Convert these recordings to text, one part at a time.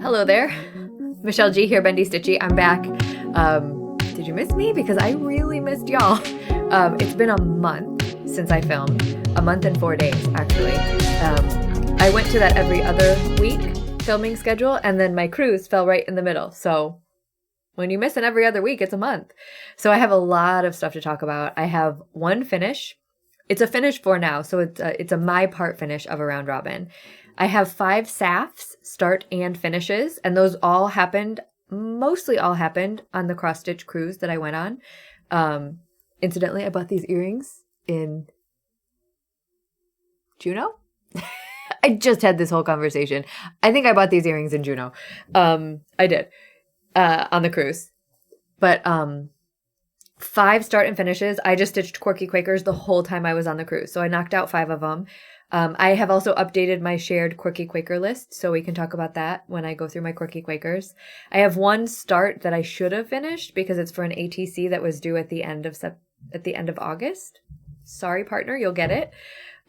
Hello there. Michelle G here, Bendy Stitchy. I'm back. Did you miss me? Because I really missed y'all. It's been a month since I filmed. A month and 4 days, actually. I went to that every other week filming schedule, and then my cruise fell right in the middle. So when you miss an every other week, it's a month. So I have a lot of stuff to talk about. I have one finish. It's a finish for now, so it's a my part finish of a round robin. I have 5 SAFs, start and finishes, and those mostly all happened on the cross stitch cruise that I went on. Incidentally, I bought these earrings in Juneau. I just had this whole conversation. I think I bought these earrings in Juneau. I did on the cruise, but 5 start and finishes. I just stitched Quirky Quakers the whole time I was on the cruise, so I knocked out 5 of them. I have also updated my shared Quirky Quaker list, so we can talk about that when I go through my Quirky Quakers. I have one start that I should have finished because it's for an ATC that was due at the end of August. Sorry, partner, you'll get it.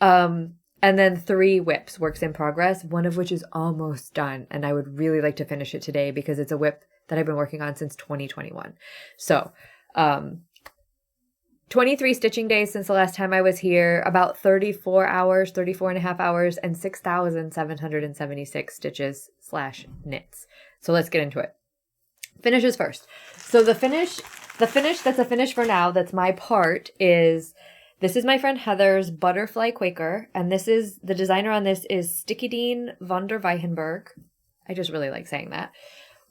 And then 3 whips, works in progress, one of which is almost done, and I would really like to finish it today because it's a whip that I've been working on since 2021. So, 23 stitching days since the last time I was here, about 34 and a half hours, and 6,776 stitches / knits. So let's get into it. Finishes first. So the finish that's a finish for now, that's my part, this is my friend Heather's Butterfly Quaker, and the designer on this is Sticky von der Weichenberg. I just really like saying that.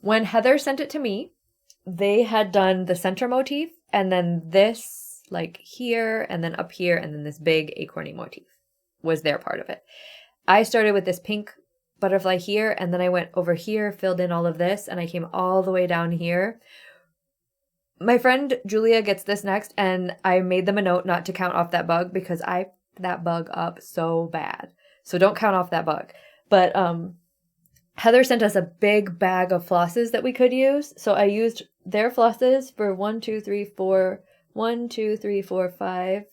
When Heather sent it to me, they had done the center motif, and then this, like here, and then up here, and then this big acorny motif was their part of it. I started with this pink butterfly here, and then I went over here, filled in all of this, and I came all the way down here. My friend Julia gets this next, and I made them a note not to count off that bug because I f***ed that bug up so bad. So don't count off that bug. But Heather sent us a big bag of flosses that we could use. So I used their flosses for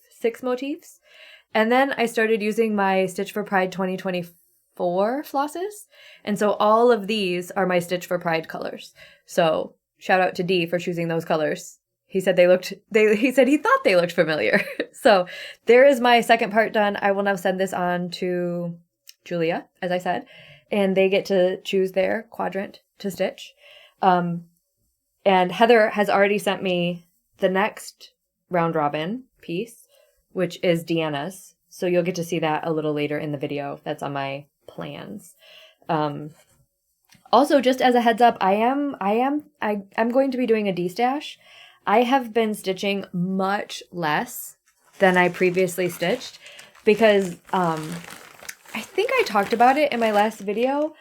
6 motifs. And then I started using my Stitch for Pride 2024 flosses. And so all of these are my Stitch for Pride colors. So shout out to D for choosing those colors. He said he said he thought they looked familiar. So there is my second part done. I will now send this on to Julia, as I said, and they get to choose their quadrant to stitch. And Heather has already sent me the next round robin piece, which is Deanna's. So you'll get to see that a little later in the video. That's on my plans. Also, just as a heads up, I'm going to be doing a D-stash. I have been stitching much less than I previously stitched because I think I talked about it in my last video.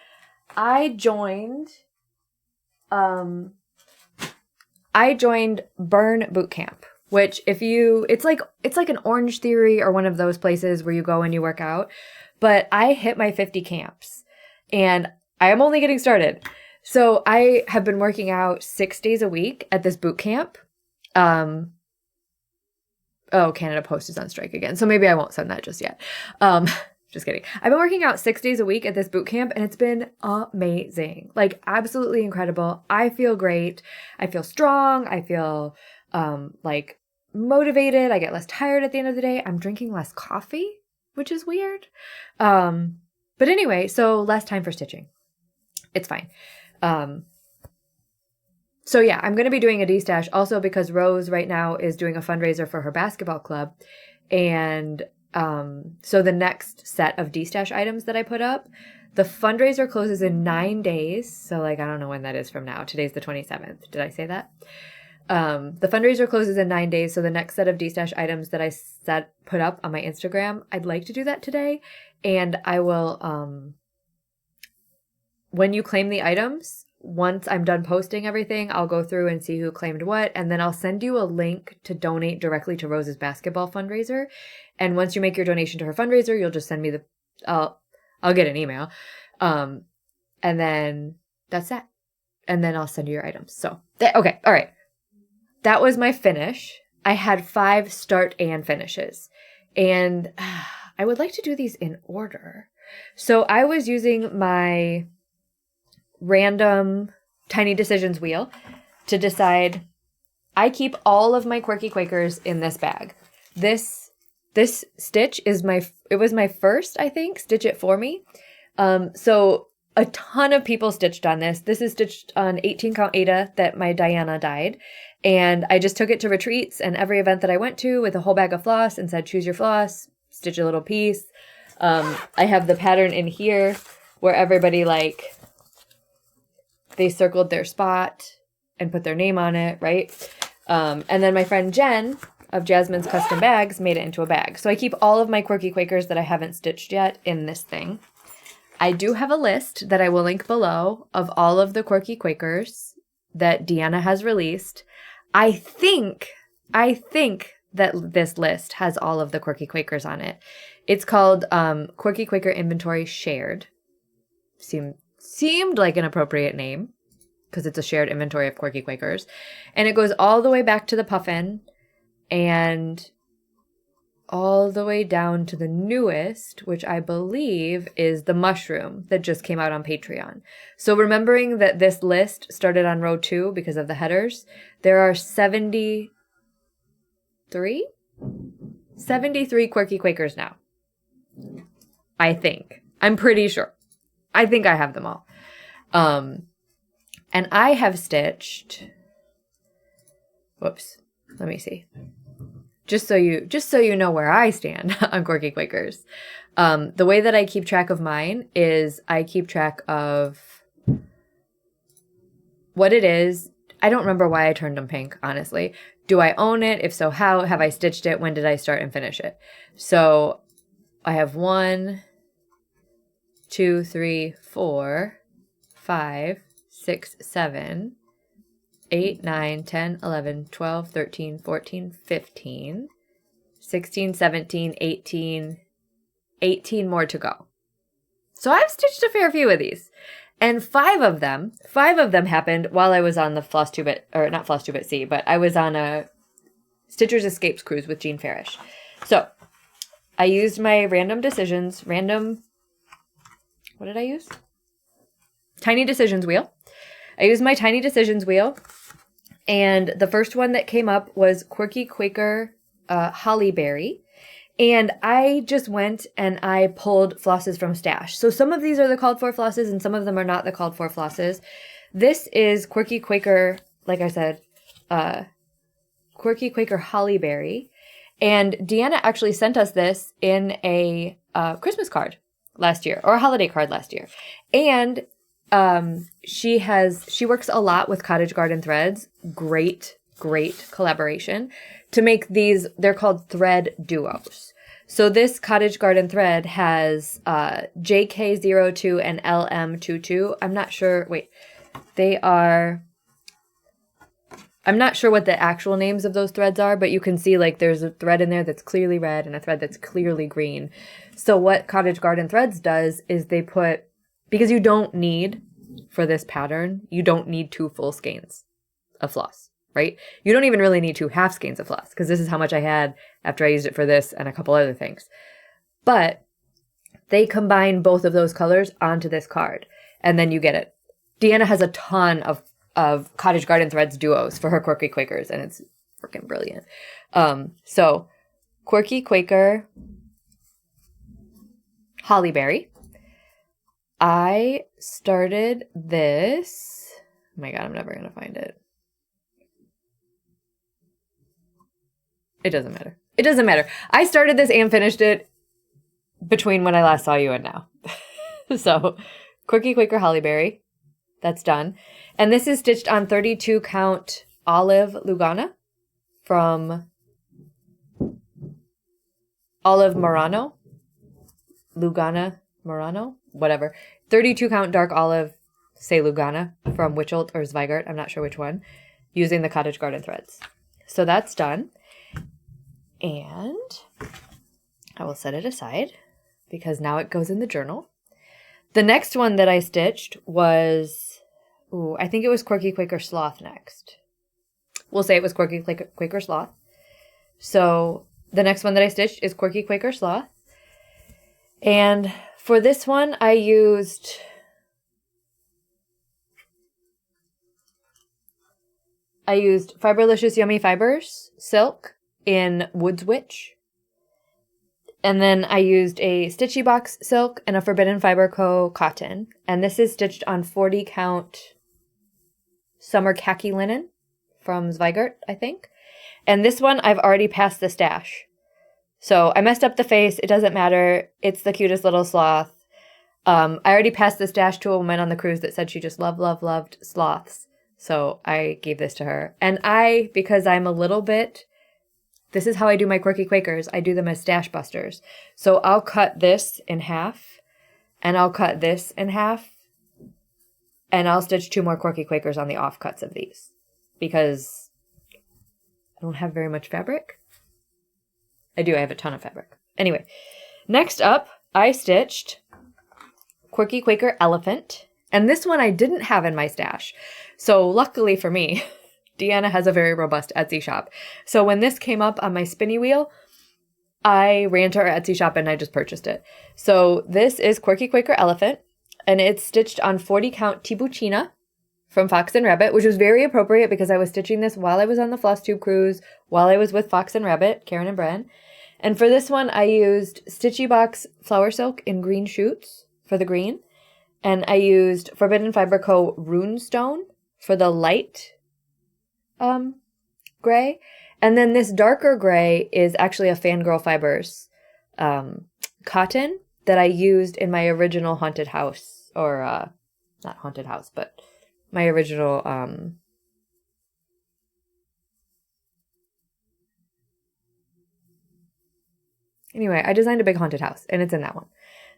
I joined Burn Bootcamp, which it's like an Orange Theory or one of those places where you go and you work out. But I hit my 50 camps and I am only getting started. So I have been working out 6 days a week at this boot camp. Canada Post is on strike again. So maybe I won't send that just yet. Just kidding. I've been working out 6 days a week at this boot camp, and it's been amazing. Like, absolutely incredible. I feel great. I feel strong. I feel, like, motivated. I get less tired at the end of the day. I'm drinking less coffee, which is weird. But anyway, so less time for stitching. It's fine. So yeah, I'm going to be doing a D-stash also because Rose right now is doing a fundraiser for her basketball club. And so the next set of D-stash items that I put up, the fundraiser closes in 9 days. So like, I don't know when that is from now. Today's the 27th. Did I say that? The fundraiser closes in 9 days. So the next set of D-stash items that I put up on my Instagram, I'd like to do that today. And I will, when you claim the items, once I'm done posting everything, I'll go through and see who claimed what, and then I'll send you a link to donate directly to Rose's basketball fundraiser. And once you make your donation to her fundraiser, you'll just send me I'll get an email. And then that's that. And then I'll send you your items. So, okay, all right. That was my finish. I had 5 start and finishes. And I would like to do these in order. So I was using my random Tiny Decisions wheel to decide. I keep all of my Quirky Quakers in this bag. This stitch is it was my first, I think, Stitch It For Me. So a ton of people stitched on this. This is stitched on 18 count Ada that my Diana dyed. And I just took it to retreats and every event that I went to with a whole bag of floss and said, choose your floss, stitch a little piece. I have the pattern in here where everybody they circled their spot and put their name on it, right? And then my friend Jen of Jasmine's Custom Bags made it into a bag. So I keep all of my Quirky Quakers that I haven't stitched yet in this thing. I do have a list that I will link below of all of the Quirky Quakers that Deanna has released. I think that this list has all of the Quirky Quakers on it. It's called Quirky Quaker Inventory Shared. Seemed like an appropriate name because it's a shared inventory of Quirky Quakers. And it goes all the way back to the puffin and all the way down to the newest, which I believe is the mushroom that just came out on Patreon. So remembering that this list started on row 2 because of the headers, there are 73 Quirky Quakers now. I think. I'm pretty sure. I think I have them all. And I have stitched, whoops, let me see. Just so you know where I stand on Quirky Quakers. The way that I keep track of mine is I keep track of what it is. I don't remember why I turned them pink, honestly. Do I own it? If so, how? Have I stitched it? When did I start and finish it? So I have 1, 2, 3, 4, 5, 6, 7, 8, 9, 10, 11, 12, 13, 14, 15, 16, 17, 18 more to go. So I've stitched a fair few of these. And 5 of them happened while I was on the Flosstube not Flosstube at Sea, but I was on a Stitcher's Escapes cruise with Jean Farish. So I used my what did I use? Tiny Decisions wheel. I used my Tiny Decisions wheel. And the first one that came up was Quirky Quaker Hollyberry. And I just went and I pulled flosses from stash. So some of these are the called for flosses and some of them are not the called for flosses. This is Quirky Quaker, like I said, Quirky Quaker Hollyberry. And Deanna actually sent us this in a Christmas card last year, or a holiday card last year. And she works a lot with Cottage Garden threads. Great collaboration to make these. They're called thread duos. So this Cottage Garden thread has JK02 and LM22. I'm not sure. Wait, I'm not sure what the actual names of those threads are, but you can see there's a thread in there that's clearly red and a thread that's clearly green. So what Cottage Garden Threads does is they put, because you don't need, for this pattern, you don't need 2 full skeins of floss, right? You don't even really need 2 half skeins of floss because this is how much I had after I used it for this and a couple other things. But they combine both of those colors onto this card and then you get it. Deanna has a ton of Cottage Garden Threads duos for her Quirky Quakers, and it's freaking brilliant. So Quirky Quaker Hollyberry. I started this. Oh my God, I'm never going to find it. It doesn't matter. It doesn't matter. I started this and finished it between when I last saw you and now. So Quirky Quaker Hollyberry. That's done. And this is stitched on 32 count Olive Lugana from Olive Murano. Lugana Murano? Whatever. 32 count dark olive, say Lugana, from Witchelt or Zweigart. I'm not sure which one. Using the Cottage Garden threads. So that's done. And I will set it aside because now it goes in the journal. The next one that I stitched was, I think it was Quirky Quaker Sloth next. We'll say it was Quirky Quaker Sloth. So the next one that I stitched is Quirky Quaker Sloth. And for this one, I used I used Fiberlicious Yummy Fibers silk in Woods Witch. And then I used a Stitchy Box silk and a Forbidden Fiber Co. cotton. And this is stitched on 40 count summer khaki linen from Zweigart, I think. And this one I've already passed the stash. So I messed up the face. It doesn't matter. It's the cutest little sloth. I already passed the stash to a woman on the cruise that said she just loved sloths. So I gave this to her. And because I'm a little bit... This is how I do my Quirky Quakers. I do them as stash busters. So I'll cut this in half, and I'll cut this in half, and I'll stitch 2 more Quirky Quakers on the offcuts of these because I don't have very much fabric. I do. I have a ton of fabric. Anyway, next up, I stitched Quirky Quaker Elephant, and this one I didn't have in my stash. So luckily for me... Deanna has a very robust Etsy shop. So when this came up on my spinny wheel, I ran to our Etsy shop and I just purchased it. So this is Quirky Quaker Elephant, and it's stitched on 40 count Tibucina from Fox and Rabbit, which was very appropriate because I was stitching this while I was on the Flosstube cruise, while I was with Fox and Rabbit, Karen and Bren. And for this one, I used Stitchy Box Flower Silk in green shoots for the green. And I used Forbidden Fiber Co. Runestone for the light gray. And then this darker gray is actually a Fangirl Fibers cotton that I used in my original haunted house, or not haunted house, but my original anyway, I designed a big haunted house and it's in that one.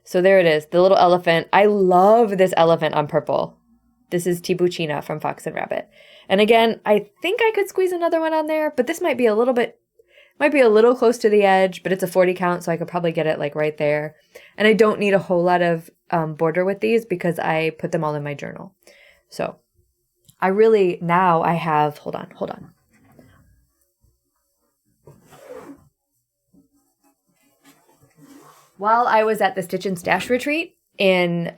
So there it is, the little elephant. I love this elephant on purple. This is Tibucina from Fox and Rabbit. And again, I think I could squeeze another one on there, but this might be a little close to the edge, but it's a 40 count, so I could probably get it like right there. And I don't need a whole lot of border with these because I put them all in my journal. So I really, now I have, hold on. While I was at the Stitch and Stash retreat in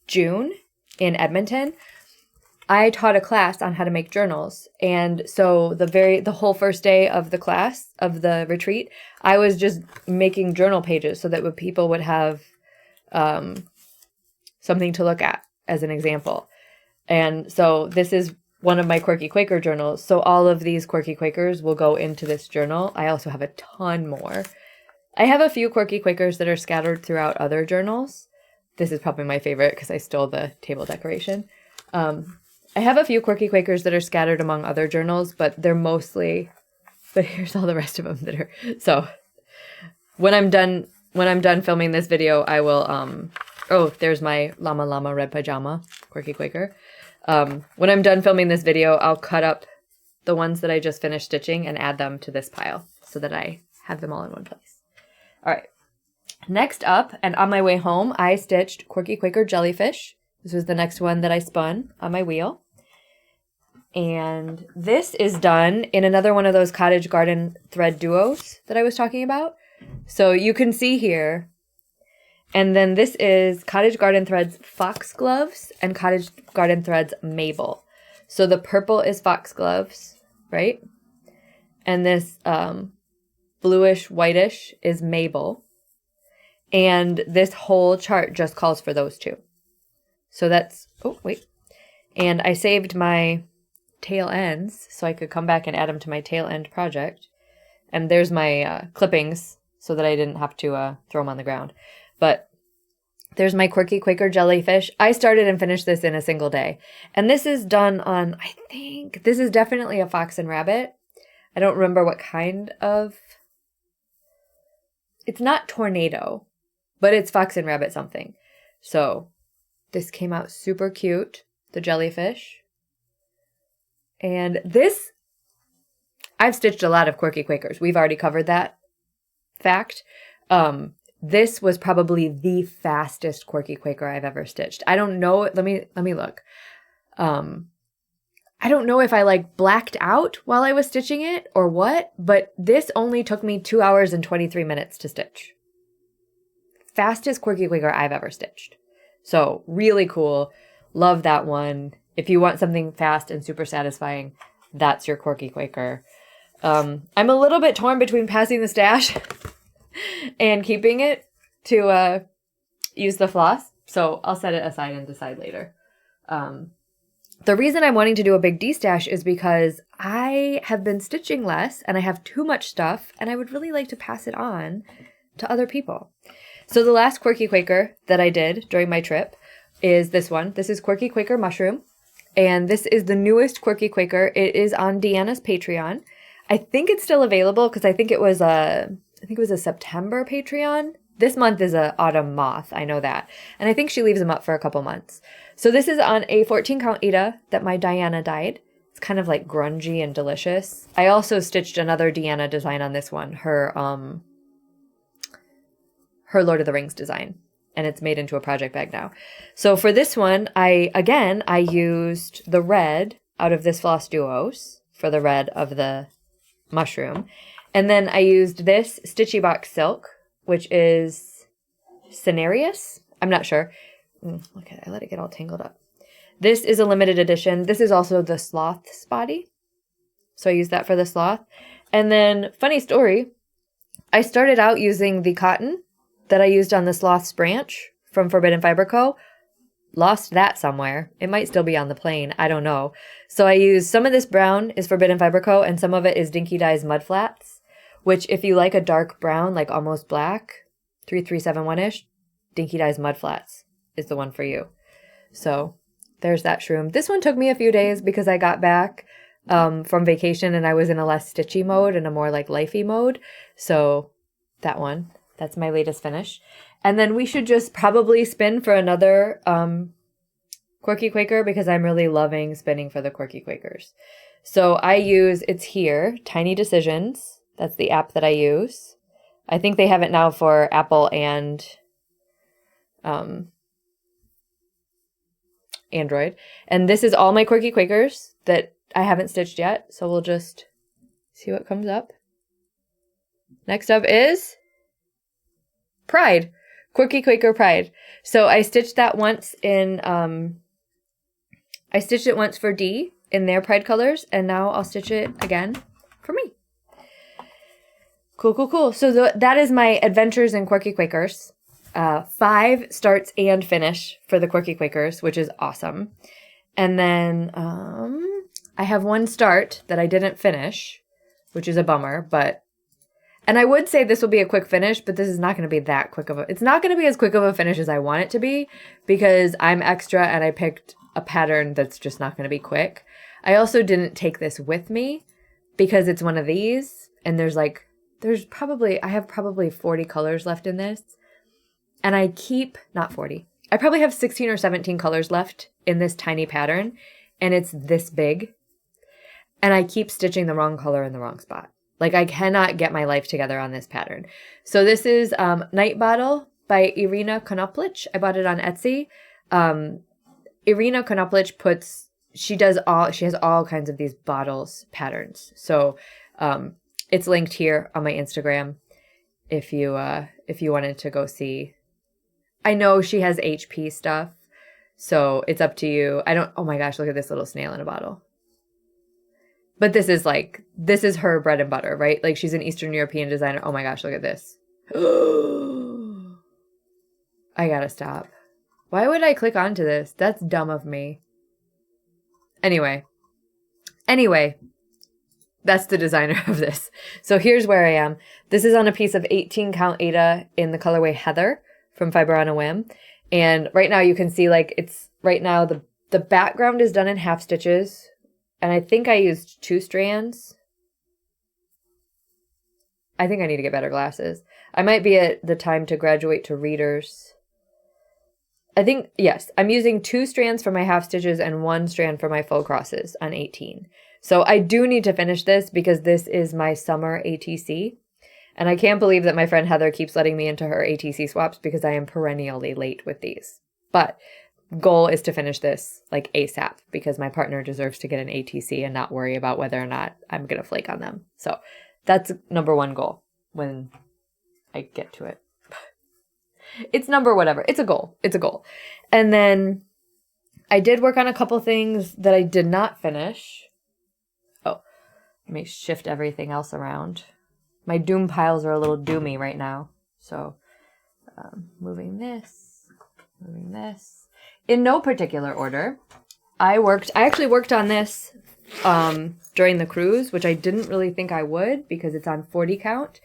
June in Edmonton, I taught a class on how to make journals. And so the whole first day of the class, of the retreat, I was just making journal pages so that people would have something to look at as an example. And so this is one of my Quirky Quaker journals. So all of these Quirky Quakers will go into this journal. I also have a ton more. I have a few Quirky Quakers that are scattered throughout other journals. This is probably my favorite because I stole the table decoration. I have a few Quirky Quakers that are scattered among other journals, but they're mostly, but here's all the rest of them that are, so when I'm done filming this video, I will, oh, there's my Llama Llama Red Pajama, Quirky Quaker. When I'm done filming this video, I'll cut up the ones that I just finished stitching and add them to this pile so that I have them all in one place. All right. Next up, and on my way home, I stitched Quirky Quaker Jellyfish. This was the next one that I spun on my wheel. And this is done in another one of those cottage garden thread duos that I was talking about. So you can see here. And then this is Cottage Garden Threads Foxgloves and Cottage Garden Threads Mabel. So the purple is Foxgloves, right? And this bluish whitish is Mabel. And this whole chart just calls for those two. So that's, oh, wait. And I saved my tail ends so I could come back and add them to my tail end project. And there's my clippings so that I didn't have to throw them on the ground. But there's my Quirky Quaker Jellyfish. I started and finished this in a single day. And this is done on, I think, this is definitely a Fox and Rabbit. I don't remember what kind of, it's not Tornado, but it's Fox and Rabbit something. So this came out super cute, the jellyfish. And this, I've stitched a lot of Quirky Quakers. We've already covered that fact. This was probably the fastest Quirky Quaker I've ever stitched. I don't know. Let me look. I don't know if I like blacked out while I was stitching it or what, but this only took me 2 hours and 23 minutes to stitch. Fastest Quirky Quaker I've ever stitched. So really cool. Love that one. If you want something fast and super satisfying, that's your Quirky Quaker. I'm a little bit torn between passing the stash and keeping it to use the floss. So I'll set it aside and decide later. The reason I'm wanting to do a big D-stash is because I have been stitching less and I have too much stuff and I would really like to pass it on to other people. So the last Quirky Quaker that I did during my trip is this one. This is Quirky Quaker Mushroom. And this is the newest Quirky Quaker. It is on Deanna's Patreon. I think it's still available because I think it was a September Patreon. This month is a autumn moth. I know that. And I think she leaves them up for a couple months. So this is on a 14 count Aida that my Diana dyed. It's kind of like grungy and delicious. I also stitched another Deanna design on this one. Her Lord of the Rings design. And it's made into a project bag now. So for this one, I used the red out of this Floss Duos for the red of the mushroom. And then I used this Stitchy Box Silk, which is Cenarius. I'm not sure. Okay, I let it get all tangled up. This is a limited edition. This is also the Sloth's body. So I used that for the sloth. And then, funny story, I started out using the cotton that I used on the Sloth's branch from Forbidden Fiber Co. Lost that somewhere. It might still be on the plane. I don't know. So I used some of this brown is Forbidden Fiber Co. and some of it is Dinky Dye's Mud Flats, which if you like a dark brown, like almost black, 3371-ish, Dinky Dye's Mud Flats is the one for you. So there's that shroom. This one took me a few days because I got back from vacation and I was in a less stitchy mode and a more like lifey mode. So that one. That's my latest finish. And then we should just probably spin for another Quirky Quaker because I'm really loving spinning for the Quirky Quakers. So I use, it's here, Tiny Decisions. That's the app that I use. I think they have it now for Apple and Android. And this is all my Quirky Quakers that I haven't stitched yet. So we'll just see what comes up. Next up is Pride. Quirky Quaker Pride. So I stitched that once in, I stitched it once for D in their Pride colors, and now I'll stitch it again for me. Cool, cool, cool. So that is my adventures in Quirky Quakers. 5 starts and finish for the Quirky Quakers, which is awesome. And then I have 1 start that I didn't finish, which is a bummer, but and I would say this will be a quick finish, but this is not going to be that quick of a... It's not going to be as quick of a finish as I want it to be because I'm extra and I picked a pattern that's just not going to be quick. I also didn't take this with me because it's one of these and I have probably 40 colors left in this and I keep... Not 40. I probably have 16 or 17 colors left in this tiny pattern and it's this big and I keep stitching the wrong color in the wrong spot. Like, I cannot get my life together on this pattern. So this is Night Bottle by Irina Konoplich. I bought it on Etsy. Irina Konoplich she has all kinds of these bottles patterns. So it's linked here on my Instagram if you wanted to go see. I know she has HP stuff, so it's up to you. Oh my gosh, look at this little snail in a bottle. But this is her bread and butter, right? Like, she's an Eastern European designer. Oh my gosh, look at this. I gotta stop. Why would I click onto this? That's dumb of me. Anyway, that's the designer of this. So here's where I am. This is on a piece of 18 count Aida in the colorway Heather from Fiber on a Whim. And right now you can see right now the background is done in half stitches. And I think I used 2 strands. I think I need to get better glasses. I might be at the time to graduate to readers. I think, yes, I'm using 2 strands for my half stitches and 1 strand for my full crosses on 18. So I do need to finish this because this is my summer ATC. And I can't believe that my friend Heather keeps letting me into her ATC swaps because I am perennially late with these. But goal is to finish this like ASAP because my partner deserves to get an ATC and not worry about whether or not I'm going to flake on them. So that's number 1 goal when I get to it. It's number whatever. It's a goal. It's a goal. And then I did work on a couple things that I did not finish. Let me shift everything else around. My doom piles are a little doomy right now. So moving this. In no particular order. I actually worked on this during the cruise, which I didn't really think I would because it's on 40 count.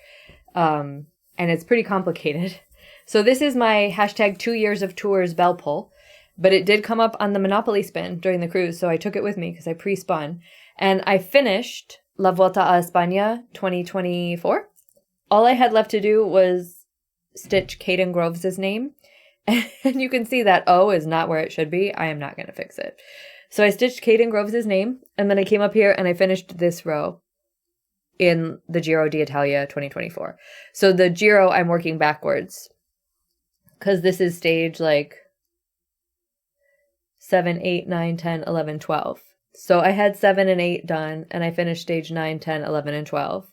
And it's pretty complicated. So this is my hashtag 2 years of tours bell pull, but it did come up on the Monopoly spin during the cruise. So I took it with me because I pre-spun and I finished La Vuelta a España 2024. All I had left to do was stitch Caden Groves' name. And you can see that O is not where it should be. I am not going to fix it. So I stitched Caden Groves' name, and then I came up here and I finished this row in the Giro d'Italia 2024. So the Giro, I'm working backwards because this is stage like 7, 8, 9, 10, 11, 12. So I had 7 and 8 done, and I finished stage 9, 10, 11, and 12.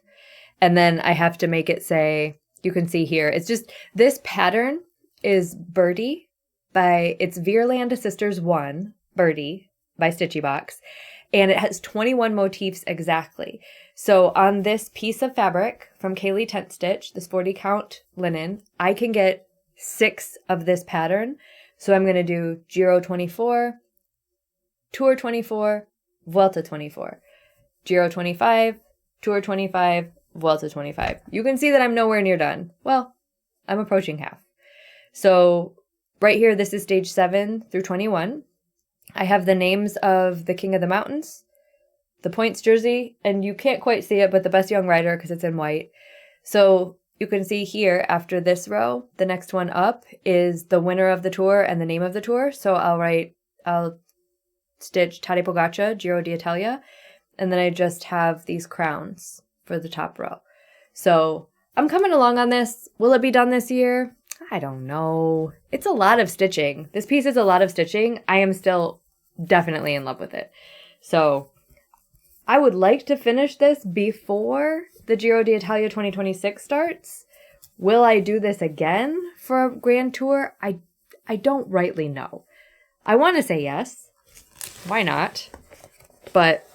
And then I have to make it say, you can see here, it's just, this pattern is Birdie it's Veerland Sisters 1, Birdie by Stitchy Box, and it has 21 motifs exactly. So on this piece of fabric from Kaylee Tent Stitch, this 40 count linen, I can get 6 of this pattern. So I'm going to do Giro 24, Tour 24, Vuelta 24, Giro 25, Tour 25, Vuelta 25. You can see that I'm nowhere near done. Well, I'm approaching half. So right here, this is stage 7 through 21. I have the names of the King of the Mountains, the points jersey, and you can't quite see it, but the best young rider because it's in white. So you can see here after this row, the next one up is the winner of the tour and the name of the tour. So I'll stitch Tadej Pogačar, Giro d'Italia, and then I just have these crowns for the top row. So I'm coming along on this. Will it be done this year? I don't know. It's a lot of stitching. This piece is a lot of stitching. I am still definitely in love with it. So I would like to finish this before the Giro d'Italia 2026 starts. Will I do this again for a grand tour? I don't rightly know. I want to say yes. Why not? But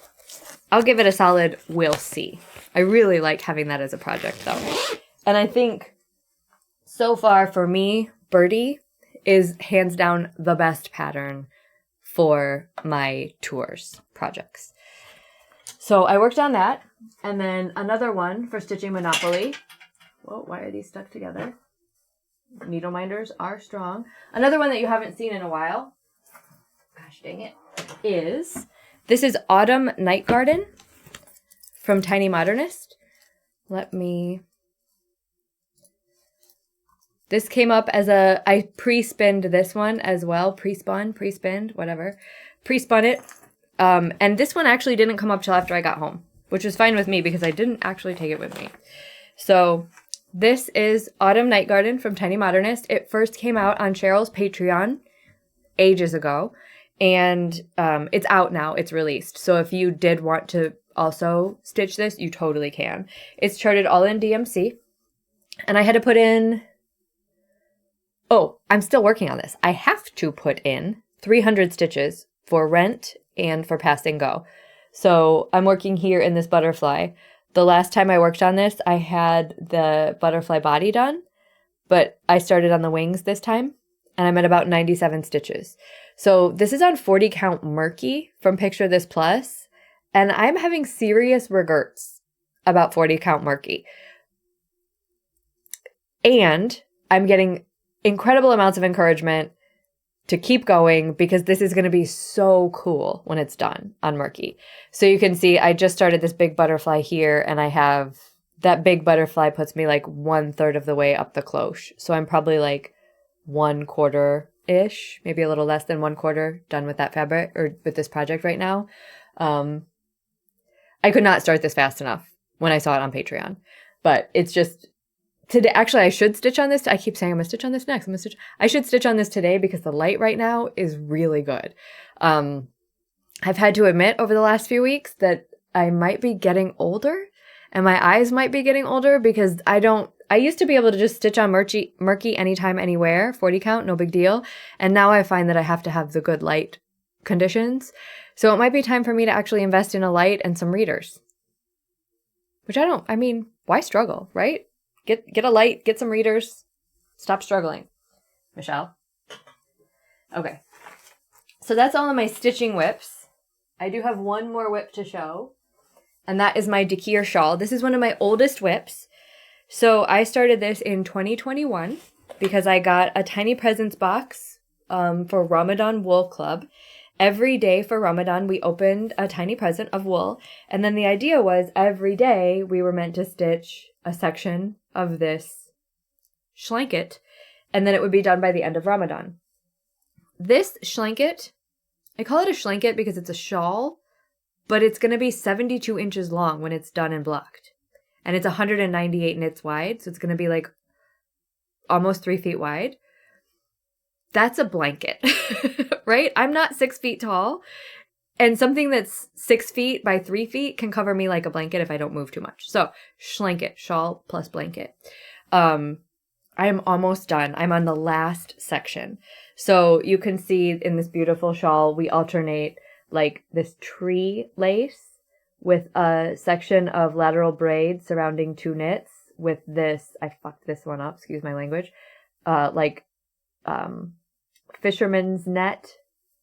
I'll give it a solid we'll see. I really like having that as a project though. And I think so far for me, Birdie is hands down the best pattern for my tours projects. So I worked on that. And then another one for stitching Monopoly. Whoa, why are these stuck together? Needle minders are strong. Another one that you haven't seen in a while, gosh dang it, this is Autumn Night Garden from Tiny Modernist. This came up as I pre-spinned this one as well. Pre-spinned, whatever. Pre-spun it. And this one actually didn't come up till after I got home, which was fine with me because I didn't actually take it with me. So this is Autumn Night Garden from Tiny Modernist. It first came out on Cheryl's Patreon ages ago, and it's out now. It's released. So if you did want to also stitch this, you totally can. It's charted all in DMC, and I had to put in... Oh, I'm still working on this. I have to put in 300 stitches for rent and for pass and go. So I'm working here in this butterfly. The last time I worked on this, I had the butterfly body done, but I started on the wings this time, and I'm at about 97 stitches. So this is on 40 count Murky from Picture This Plus, and I'm having serious regrets about 40 count Murky. And I'm getting incredible amounts of encouragement to keep going because this is going to be so cool when it's done on Murky. So you can see I just started this big butterfly here, and I have that big butterfly puts me like 1/3 of the way up the cloche. So I'm probably like 1/4-ish, maybe a little less than 1/4 done with that fabric or with this project right now. I could not start this fast enough when I saw it on Patreon, but it's just today. Actually, I should stitch on this. I keep saying I'm gonna stitch on this next. I should stitch on this today because the light right now is really good. I've had to admit over the last few weeks that I might be getting older and my eyes might be getting older because I used to be able to just stitch on Murky anytime, anywhere, 40 count, no big deal. And now I find that I have to have the good light conditions. So it might be time for me to actually invest in a light and some readers. which I mean, why struggle, right? Get a light, get some readers, stop struggling. Michelle? Okay. So that's all of my stitching whips. I do have one more whip to show, and that is my Decar shawl. This is one of my oldest whips. So I started this in 2021 because I got a tiny presents box for Ramadan Wool Club. Every day for Ramadan, we opened a tiny present of wool. And then the idea was every day we were meant to stitch a section of this schlanket. And then it would be done by the end of Ramadan. This schlanket, I call it a schlanket because it's a shawl, but it's going to be 72 inches long when it's done and blocked. And it's 198 knits wide. So it's going to be like almost 3 feet wide. That's a blanket, right? I'm not 6 feet tall, and something that's 6 feet by 3 feet can cover me like a blanket if I don't move too much. So schlanket, shawl plus blanket. I am almost done. I'm on the last section. So you can see in this beautiful shawl, we alternate like this tree lace with a section of lateral braid surrounding 2 knits with this, I fucked this one up, excuse my language, fisherman's net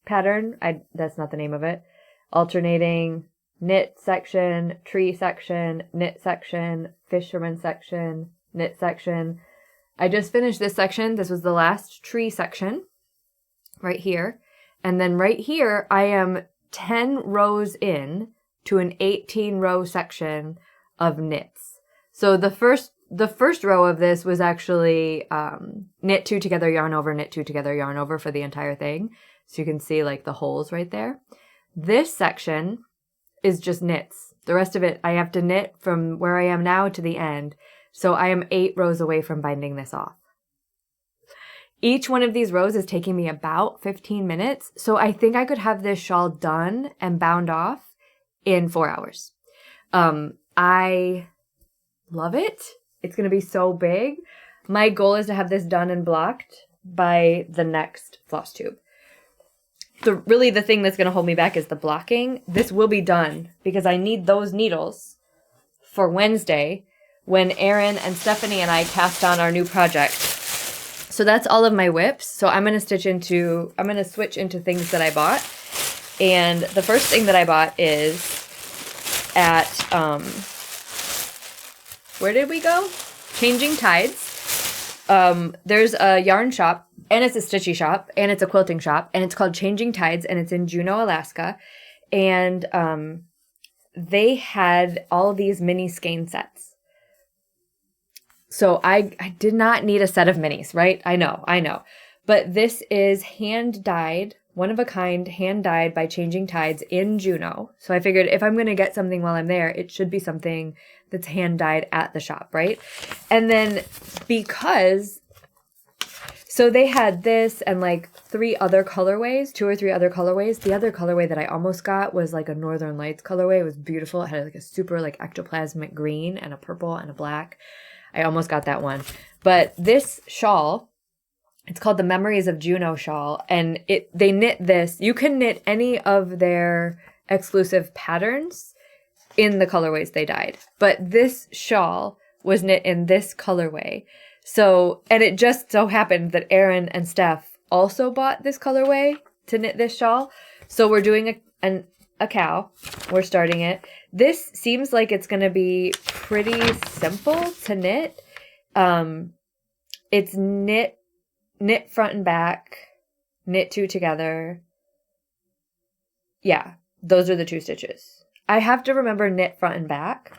pattern. That's not the name of it. Alternating knit section, tree section, knit section, fisherman section, knit section. I just finished this section. This was the last tree section right here. And then right here, I am 10 rows in to an 18 row section of knits. So the first row of this was actually knit 2 together, yarn over, knit 2 together, yarn over for the entire thing. So you can see like the holes right there. This section is just knits. The rest of it, I have to knit from where I am now to the end. So I am 8 rows away from binding this off. Each one of these rows is taking me about 15 minutes. So I think I could have this shawl done and bound off in 4 hours. I love it. It's going to be so big. My goal is to have this done and blocked by the next Flosstube. Really the thing that's going to hold me back is the blocking. This will be done because I need those needles for Wednesday when Erin and Stephanie and I cast on our new project. So that's all of my whips. So I'm going to switch into things that I bought. And the first thing that I bought is at, where did we go? Changing Tides. There's a yarn shop, and it's a stitchy shop, and it's a quilting shop, and it's called Changing Tides, and it's in Juneau, Alaska. And they had all these mini skein sets. So I did not need a set of minis, right? I know. But this is hand-dyed, one-of-a-kind, hand-dyed by Changing Tides in Juneau. So I figured if I'm going to get something while I'm there, it should be something that's hand-dyed at the shop, right? And then so they had this and like 2 or 3 other colorways. The other colorway that I almost got was like a Northern Lights colorway. It was beautiful. It had like a super like ectoplasmic green and a purple and a black. I almost got that one. But this shawl, it's called the Memories of Juneau shawl, and they knit this. You can knit any of their exclusive patterns in the colorways they dyed. But this shawl was knit in this colorway. So, and it just so happened that Erin and Steph also bought this colorway to knit this shawl. So we're doing a cow. We're starting it. This seems like it's going to be pretty simple to knit. It's knit front and back, knit 2 together. Yeah, those are the 2 stitches. I have to remember knit front and back,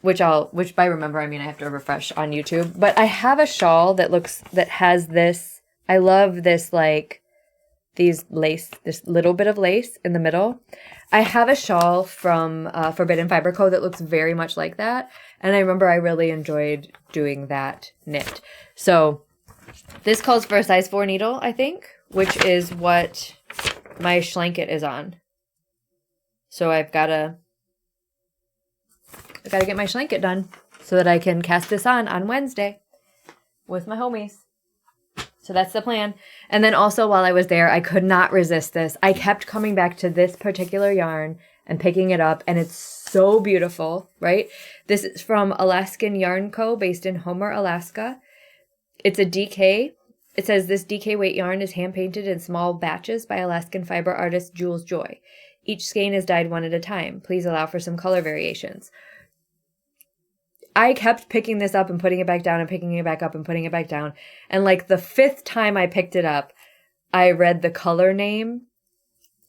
which by remember, I mean I have to refresh on YouTube. But I have a shawl that has this, I love this like, these lace, this little bit of lace in the middle. I have a shawl from Forbidden Fiber Co. that looks very much like that. And I remember I really enjoyed doing that knit. So this calls for a size 4 needle, I think, which is what my schlanket is on. So I've got to get my schlanket done so that I can cast this on Wednesday with my homies. So that's the plan. And then also while I was there, I could not resist this. I kept coming back to this particular yarn and picking it up, and it's so beautiful, right? This is from Alaskan Yarn Co. based in Homer, Alaska. It's a DK. It says this DK weight yarn is hand-painted in small batches by Alaskan fiber artist Jules Joy. Each skein is dyed one at a time. Please allow for some color variations. I kept picking this up and putting it back down and picking it back up and putting it back down. And like the 5th time I picked it up, I read the color name.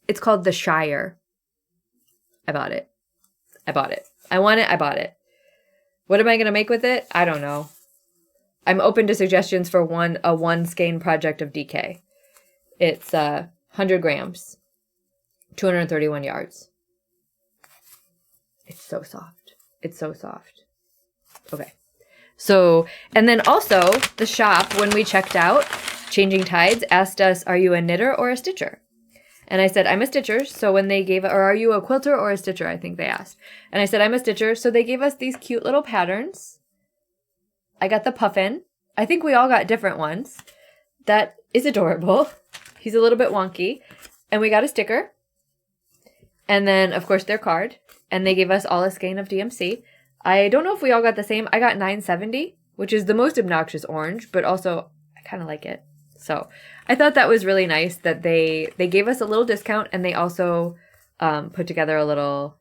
It's called the Shire. I bought it. I want it. I bought it. What am I going to make with it? I don't know. I'm open to suggestions for a one skein project of DK. It's 100 grams, 231 yards. It's so soft. It's so soft. Okay. So, and then also the shop, when we checked out, Changing Tides asked us, are you a knitter or a stitcher? And I said, I'm a stitcher. So when they gave, or are you a quilter or a stitcher? I think they asked. And I said, I'm a stitcher. So they gave us these cute little patterns. I got the puffin. I think we all got different ones. That is adorable. He's a little bit wonky. And we got a sticker. And then, of course, their card. And they gave us all a skein of DMC. I don't know if we all got the same. I got 970, which is the most obnoxious orange, but also I kind of like it. So I thought that was really nice that they gave us a little discount, and they also put together a little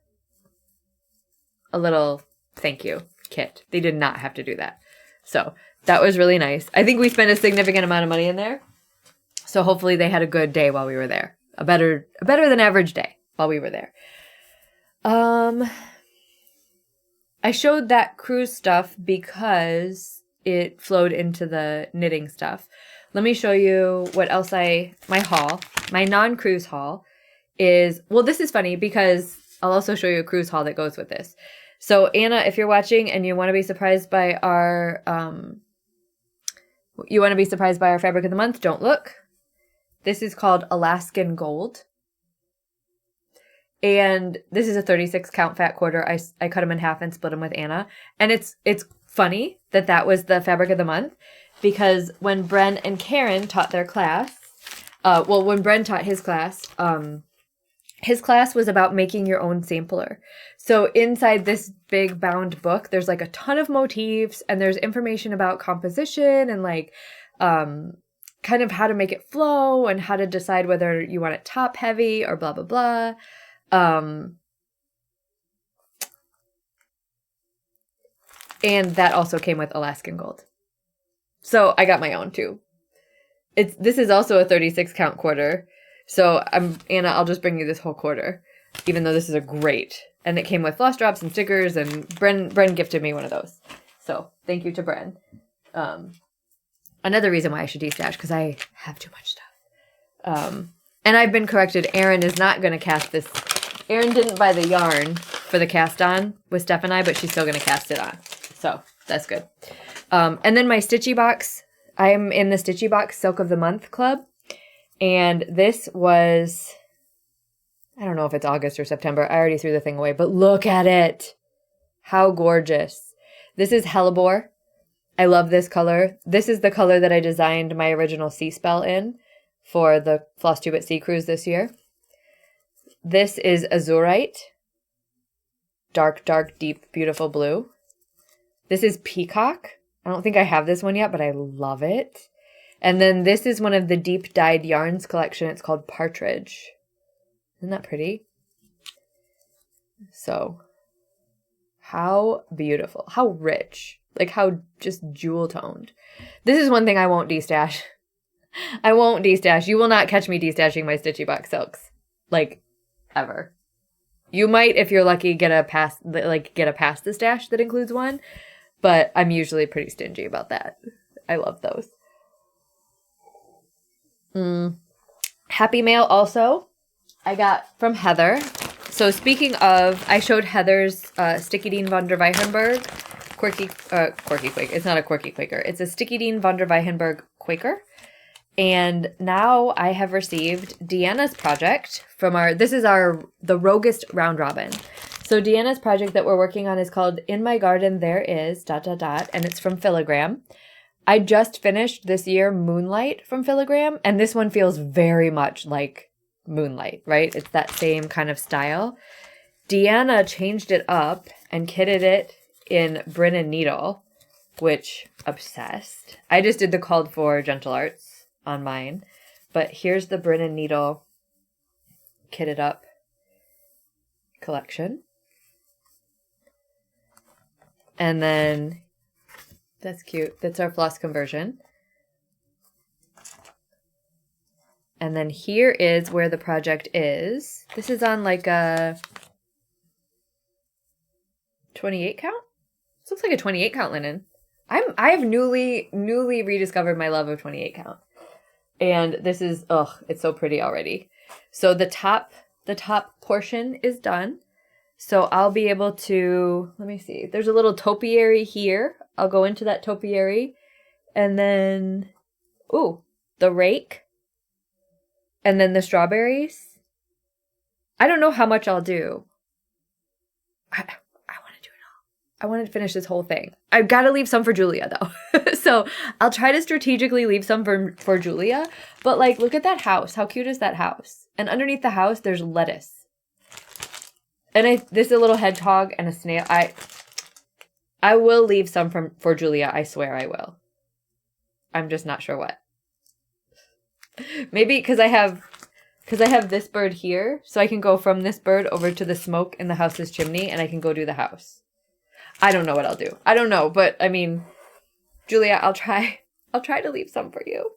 thank you kit. They did not have to do that. So that was really nice. I think we spent a significant amount of money in there. So hopefully they had a good day while we were there. A better than average day while we were there. I showed that cruise stuff because it flowed into the knitting stuff. Let me show you what else my non-cruise haul is. Well, this is funny because I'll also show you a cruise haul that goes with this. So Anna, if you're watching and you want to be surprised by our fabric of the month, don't look. This is called Alaskan Gold. And this is a 36 count fat quarter. I cut them in half and split them with Anna. And it's funny that was the fabric of the month, because when Bren and Karen taught their class, when Bren taught his class was about making your own sampler. So inside this big bound book, there's like a ton of motifs, and there's information about composition and like kind of how to make it flow and how to decide whether you want it top heavy or blah, blah, blah. And that also came with Alaskan Gold. So I got my own too. This is also a 36 count quarter. So Anna, I'll just bring you this whole quarter, even though this is a great, and it came with floss drops and stickers, and Bren gifted me one of those. So thank you to Bren. Another reason why I should de-stash, because I have too much stuff. And I've been corrected. Erin is not going to cast this. Erin didn't buy the yarn for the cast on with Steph and I, but she's still going to cast it on. So that's good. And then my Stitchy box. I'm in the Stitchy box Silk of the Month Club. And this was, I don't know if it's August or September. I already threw the thing away, but look at it. How gorgeous. This is Hellebore. I love this color. This is the color that I designed my original Sea Spell in for the Flosstube at Sea cruise this year. This is Azurite. Dark, dark, deep, beautiful blue. This is Peacock. I don't think I have this one yet, but I love it. And then this is one of the deep dyed yarns collection. It's called Partridge. Isn't that pretty? So, how beautiful. How rich. Like how just jewel toned. This is one thing I won't de-stash. I won't de-stash. You will not catch me de-stashing my Stitchy box silks. Like, ever. You might, if you're lucky, get a past the stash that includes one. But I'm usually pretty stingy about that. I love those. Happy Mail also, I got from Heather. So speaking of, I showed Heather's Sticky Dean von der Weichenberg Quirky Quaker. It's not a Quirky Quaker. It's a Sticky Dean von der Weichenberg Quaker. And now I have received Deanna's project from the Rogest Round Robin. So Deanna's project that we're working on is called In My Garden There Is ... and it's from Filigram. I just finished this year Moonlight from Filigram, and this one feels very much like Moonlight, right? It's that same kind of style. Deanna changed it up and kitted it in Brin and Needle, which, obsessed. I just did the called for Gentle Arts on mine. But here's the Brin and Needle kitted up collection. And then, that's cute. That's our floss conversion. And then here is where the project is. This is on like a 28 count? This looks like a 28 count linen. I've newly rediscovered my love of 28 count. And this is, it's so pretty already. So the top portion is done. So I'll be able to, let me see. There's a little topiary here. I'll go into that topiary. And then, the rake. And then the strawberries. I don't know how much I'll do. I want to do it all. I want to finish this whole thing. I've got to leave some for Julia, though. So I'll try to strategically leave some for Julia. But, like, look at that house. How cute is that house? And underneath the house, there's lettuce. And this is a little hedgehog and a snail. I will leave some for Julia. I swear I will. I'm just not sure what. Maybe because I have this bird here, so I can go from this bird over to the smoke in the house's chimney, and I can go do the house. I don't know what I'll do. I don't know, but I mean, Julia, I'll try to leave some for you.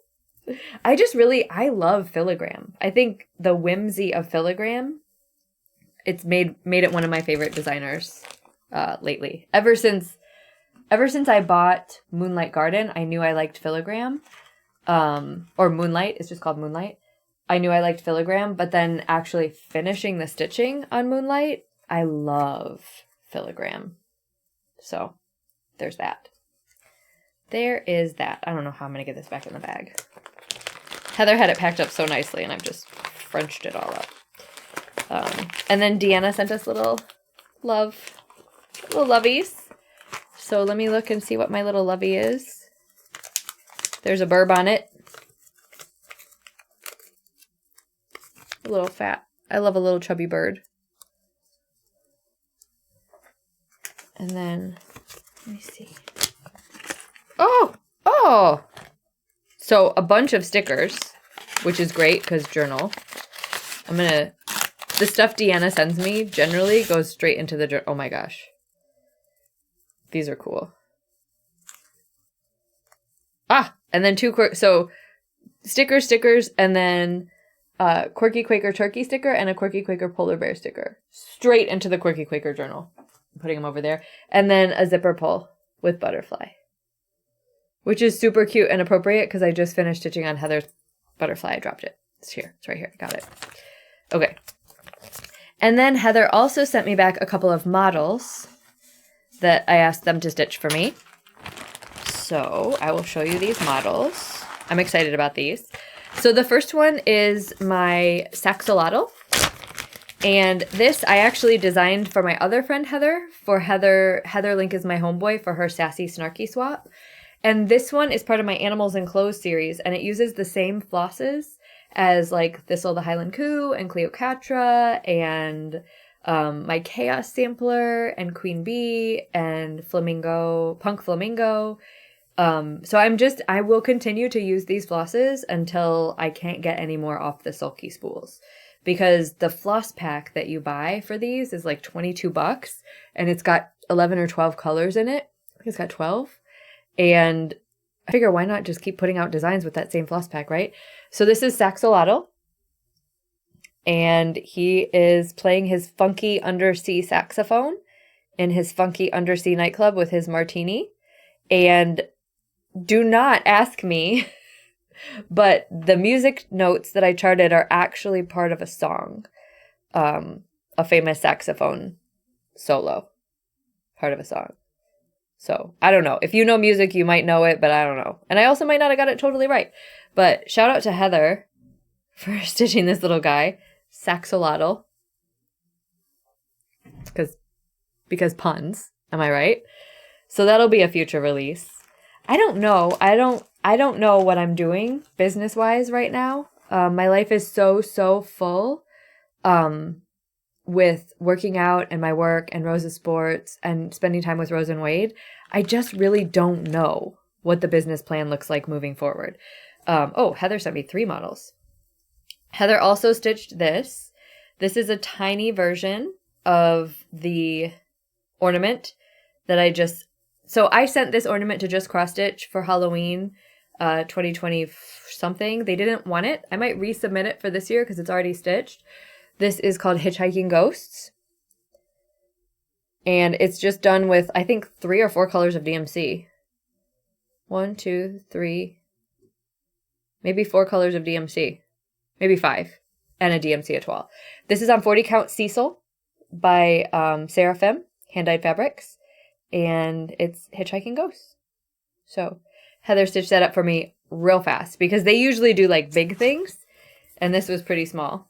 I love filigree. I think the whimsy of filigree, it's made it one of my favorite designers lately. Ever since I bought Moonlight Garden, I knew I liked filigree. Or Moonlight, it's just called Moonlight. I knew I liked filigree, but then actually finishing the stitching on Moonlight, I love filigree. So there's that. There is that. I don't know how I'm going to get this back in the bag. Heather had it packed up so nicely, and I've just Frenched it all up. And then Deanna sent us little lovies. So let me look and see what my little lovey is. There's a burb on it. A little fat. I love a little chubby bird. And then, let me see. Oh! So a bunch of stickers, which is great because journal. The stuff Deanna sends me generally goes straight into the journal. Oh my gosh. These are cool. And then so stickers, and then Quirky Quaker turkey sticker and a Quirky Quaker polar bear sticker. Straight into the Quirky Quaker journal. I'm putting them over there. And then a zipper pull with butterfly. Which is super cute and appropriate because I just finished stitching on Heather's butterfly. I dropped it. It's here. It's right here. Got it. Okay. And then Heather also sent me back a couple of models that I asked them to stitch for me. So I will show you these models. I'm excited about these. So the first one is my Saxolotl. And this I actually designed for my other friend Heather. For Heather Link is my homeboy for her Sassy Snarky swap. And this one is part of my Animals and Clothes series. And it uses the same flosses as like Thistle the Highland Coo and Cleopatra and my Chaos Sampler and Queen Bee and Punk Flamingo. So I will continue to use these flosses until I can't get any more off the Sulky spools. Because the floss pack that you buy for these is like $22 and it's got 11 or 12 colors in it. I think it's got 12. And I figure why not just keep putting out designs with that same floss pack, right? So this is Saxolotl. And he is playing his funky undersea saxophone in his funky undersea nightclub with his martini. And do not ask me, but the music notes that I charted are actually part of a song. A famous saxophone solo. Part of a song. So, I don't know. If you know music, you might know it, but I don't know. And I also might not have got it totally right. But shout out to Heather for stitching this little guy. Saxolotl. Because puns. Am I right? So that'll be a future release. I don't know. I don't know what I'm doing business-wise right now. My life is so full. with working out and my work and Rose's sports and spending time with Rose and Wade, I just really don't know what the business plan looks like moving forward. Heather sent me 3 models. Heather also stitched this. This is a tiny version of the ornament that so I sent this ornament to Just Cross Stitch for Halloween 2020 something. They didn't want it. I might resubmit it for this year because it's already stitched. This is called Hitchhiking Ghosts. And it's just done with, I think, 3 or 4 colors of DMC. 1, 2, 3, maybe 4 colors of DMC. Maybe 5. And a DMC at 12. This is on 40 Count Cecil by Seraphim, Hand-Dyed Fabrics. And it's Hitchhiking Ghosts. So Heather stitched that up for me real fast because they usually do like big things. And this was pretty small.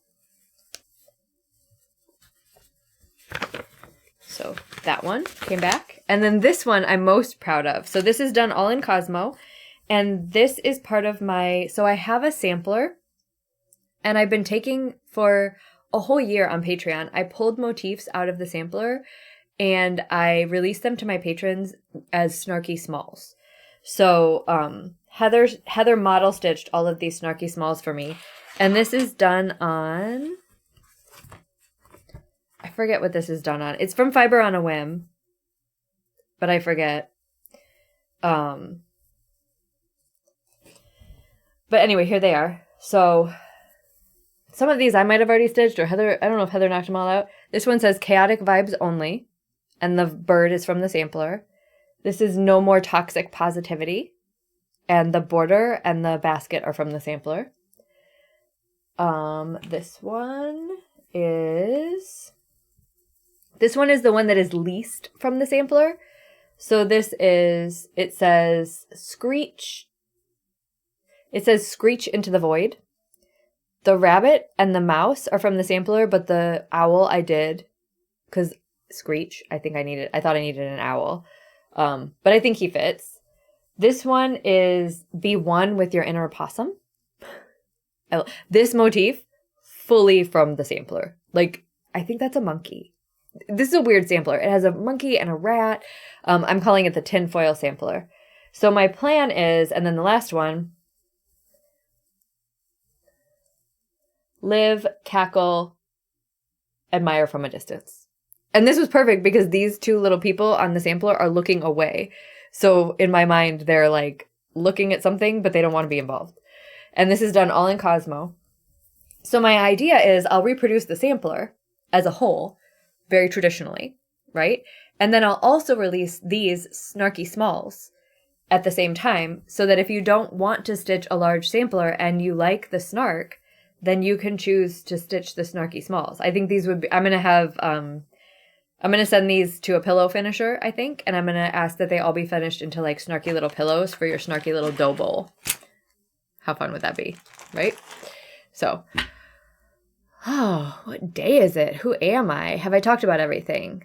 So that one came back. And then this one I'm most proud of. So this is done all in Cosmo. And this is part of so I have a sampler. And I've been taking for a whole year on Patreon. I pulled motifs out of the sampler and I released them to my patrons as Snarky Smalls. So Heather model stitched all of these Snarky Smalls for me. And this is done on, I forget what this is done on. It's from Fiber on a Whim, but I forget. But anyway, here they are. So some of these I might have already stitched, or Heather, I don't know if Heather knocked them all out. This one says Chaotic Vibes Only, and the bird is from the sampler. This is No More Toxic Positivity, and the border and the basket are from the sampler. This one is the one that is least from the sampler. So it says Screech into the Void. The rabbit and the mouse are from the sampler, but the owl I did, because Screech, I thought I needed an owl. But I think he fits. This one is Be One with Your Inner Possum. This motif, fully from the sampler. Like, I think that's a monkey. This is a weird sampler. It has a monkey and a rat. I'm calling it the tinfoil sampler. So my plan is, and then the last one, Live, Cackle, Admire from a Distance. And this was perfect because these 2 little people on the sampler are looking away. So in my mind, they're like looking at something, but they don't want to be involved. And this is done all in Cosmo. So my idea is I'll reproduce the sampler as a whole, very traditionally, right? And then I'll also release these Snarky Smalls at the same time so that if you don't want to stitch a large sampler and you like the snark, then you can choose to stitch the Snarky Smalls. I think these would be, I'm going to send these to a pillow finisher, I think, and I'm going to ask that they all be finished into like snarky little pillows for your snarky little dough bowl. How fun would that be, right? So, what day is it? Who am I? Have I talked about everything?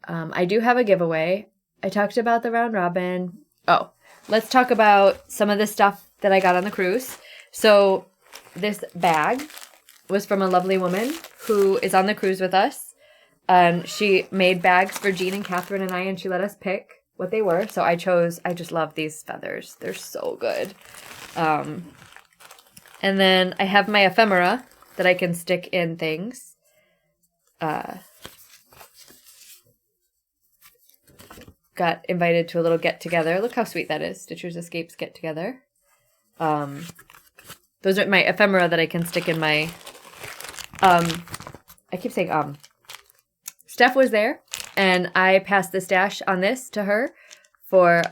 I do have a giveaway. I talked about the round robin. Oh, let's talk about some of the stuff that I got on the cruise. So this bag was from a lovely woman who is on the cruise with us. She made bags for Jean and Catherine and I, and she let us pick what they were. So I just love these feathers. They're so good. And then I have my ephemera that I can stick in things. Got invited to a little get-together. Look how sweet that is. Stitcher's Escapes get-together. Those are my ephemera that I can stick in my... I keep saying Steph was there, and I passed the stash on this to her for...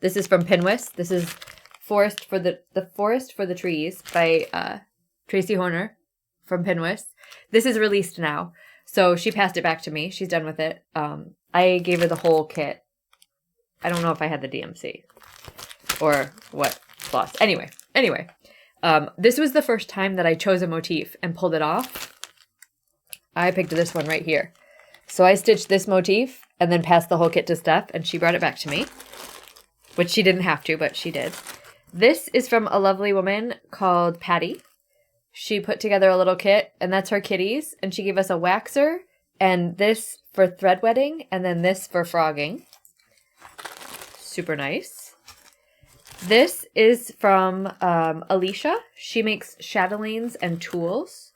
this is from Pinwist. This is Forest for the Trees by Tracy Horner from Pinwist. This is released now. So she passed it back to me. She's done with it. I gave her the whole kit. I don't know if I had the DMC or what floss. Anyway. This was the first time that I chose a motif and pulled it off. I picked this one right here. So I stitched this motif and then passed the whole kit to Steph, and she brought it back to me, which she didn't have to, but she did. This is from a lovely woman called Patty. she put together a little kit, and that's her kitties. And she gave us a waxer, and this for thread wetting, and then this for frogging. Super nice. This is from Alicia. She makes chatelaines and tools.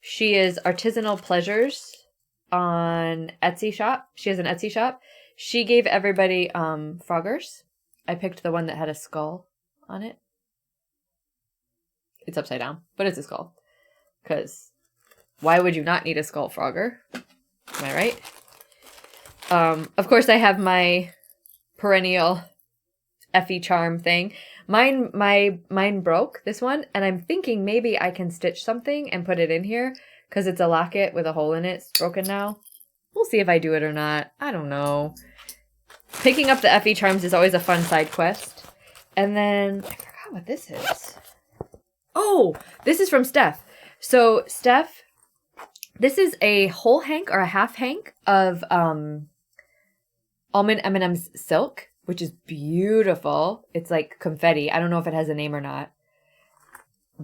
She is Artisanal Pleasures on Etsy shop. She has an Etsy shop. She gave everybody froggers. I picked the one that had a skull on it. It's upside down, but it's a skull. Because why would you not need a skull frogger? Am I right? Of course, I have my perennial Effie charm thing. Mine broke, this one, and I'm thinking maybe I can stitch something and put it in here because it's a locket with a hole in it. It's broken now. We'll see if I do it or not. I don't know. Picking up the Effie charms is always a fun side quest. And then I forgot what this is. Oh, this is from Steph. So Steph, this is a whole hank or a half hank of almond M&M's silk, which is beautiful. It's like confetti. I don't know if it has a name or not.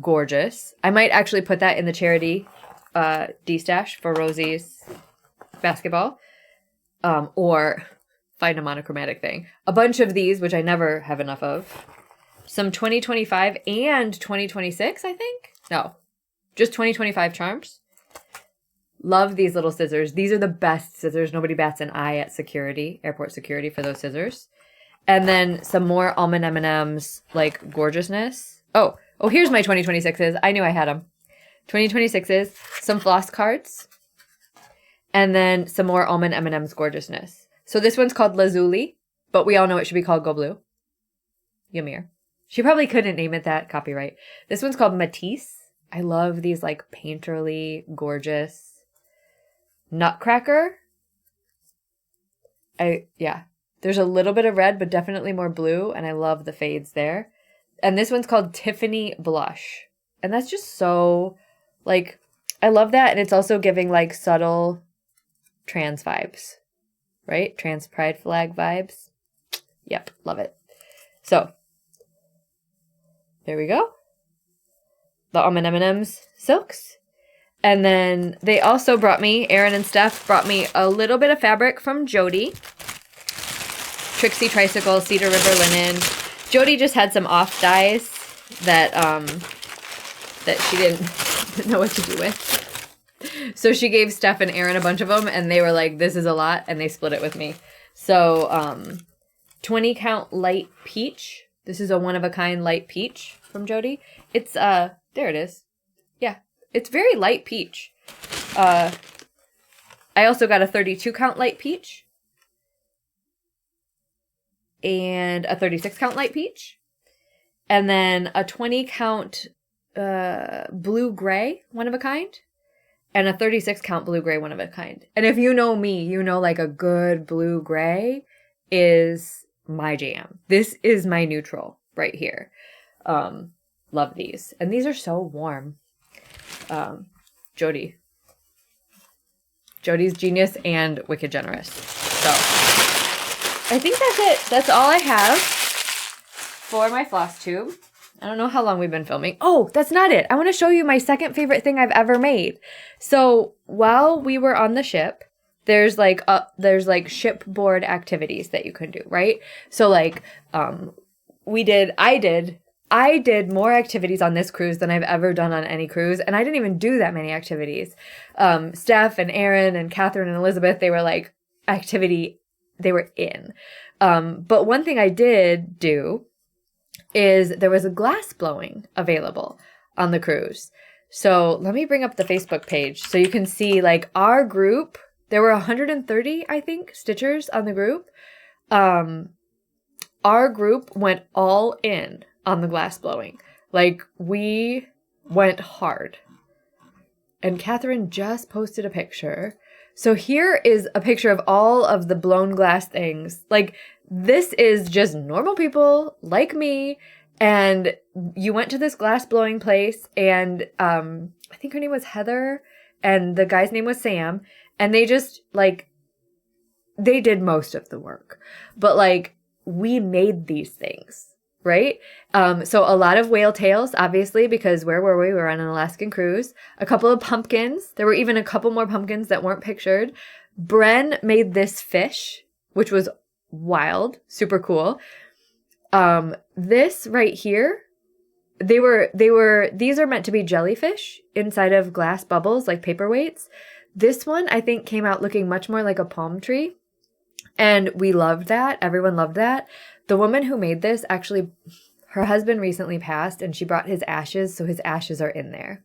Gorgeous. I might actually put that in the charity D-stash for Rosie's basketball. Or find a monochromatic thing. A bunch of these, which I never have enough of. Some 2025 and 2026, I think? No, just 2025 charms. Love these little scissors. These are the best scissors. Nobody bats an eye at security, airport security for those scissors. And then some more almond M&M's, like gorgeousness. Oh, here's my 2026s. I knew I had them. 2026s, some floss cards, and then some more almond M&M's gorgeousness. So this one's called Lazuli, but we all know it should be called Go Blue. Yummier. She probably couldn't name it that, copyright. This one's called Matisse. I love these like painterly, gorgeous. Nutcracker. There's a little bit of red, but definitely more blue, and I love the fades there. And this one's called Tiffany Blush. And that's just so, like, I love that, and it's also giving like subtle trans vibes, right? Trans pride flag vibes. Yep, love it. So, there we go. The almond M&M's silks. And then they also brought me, Erin and Steph brought me a little bit of fabric from Jody. Trixie Tricycle, Cedar River Linen. Jody just had some off dyes that she didn't know what to do with. So she gave Steph and Erin a bunch of them, and they were like, this is a lot, and they split it with me. So 20 count light peach. This is a one-of-a-kind light peach from Jody. It's, there it is. Yeah, it's very light peach. I also got a 32 count light peach. And a 36 count light peach. And then a 20 count blue-gray, one-of-a-kind. And a 36 count blue-gray, one-of-a-kind. And if you know me, you know like a good blue-gray is my jam. This is my neutral right here. Love these. And these are so warm. Jody's genius and wicked generous. So I think that's it. That's all I have for my Flosstube. I don't know how long we've been filming. Oh, that's not it. I want to show you my second favorite thing I've ever made. So while we were on the ship, there's like shipboard activities that you can do, right? So like I did more activities on this cruise than I've ever done on any cruise, and I didn't even do that many activities. Steph and Erin and Catherine and Elizabeth, they were like they were in. But one thing I did do is there was a glass blowing available on the cruise. So let me bring up the Facebook page so you can see like our group. There were 130, I think, stitchers on the group. Our group went all in on the glass blowing. Like, we went hard. And Catherine just posted a picture. So here is a picture of all of the blown glass things. Like, this is just normal people like me. And you went to this glass blowing place, and I think her name was Heather, and the guy's name was Sam. And they just, like, they did most of the work. But, like, we made these things. right? So a lot of whale tails, obviously, because where were we? We were on an Alaskan cruise. A couple of pumpkins. There were even a couple more pumpkins that weren't pictured. Bren made this fish, which was wild, super cool. This right here, these are meant to be jellyfish inside of glass bubbles, like paperweights. This one, I think, came out looking much more like a palm tree. And we loved that. Everyone loved that. The woman who made this, actually, her husband recently passed and she brought his ashes. So his ashes are in there.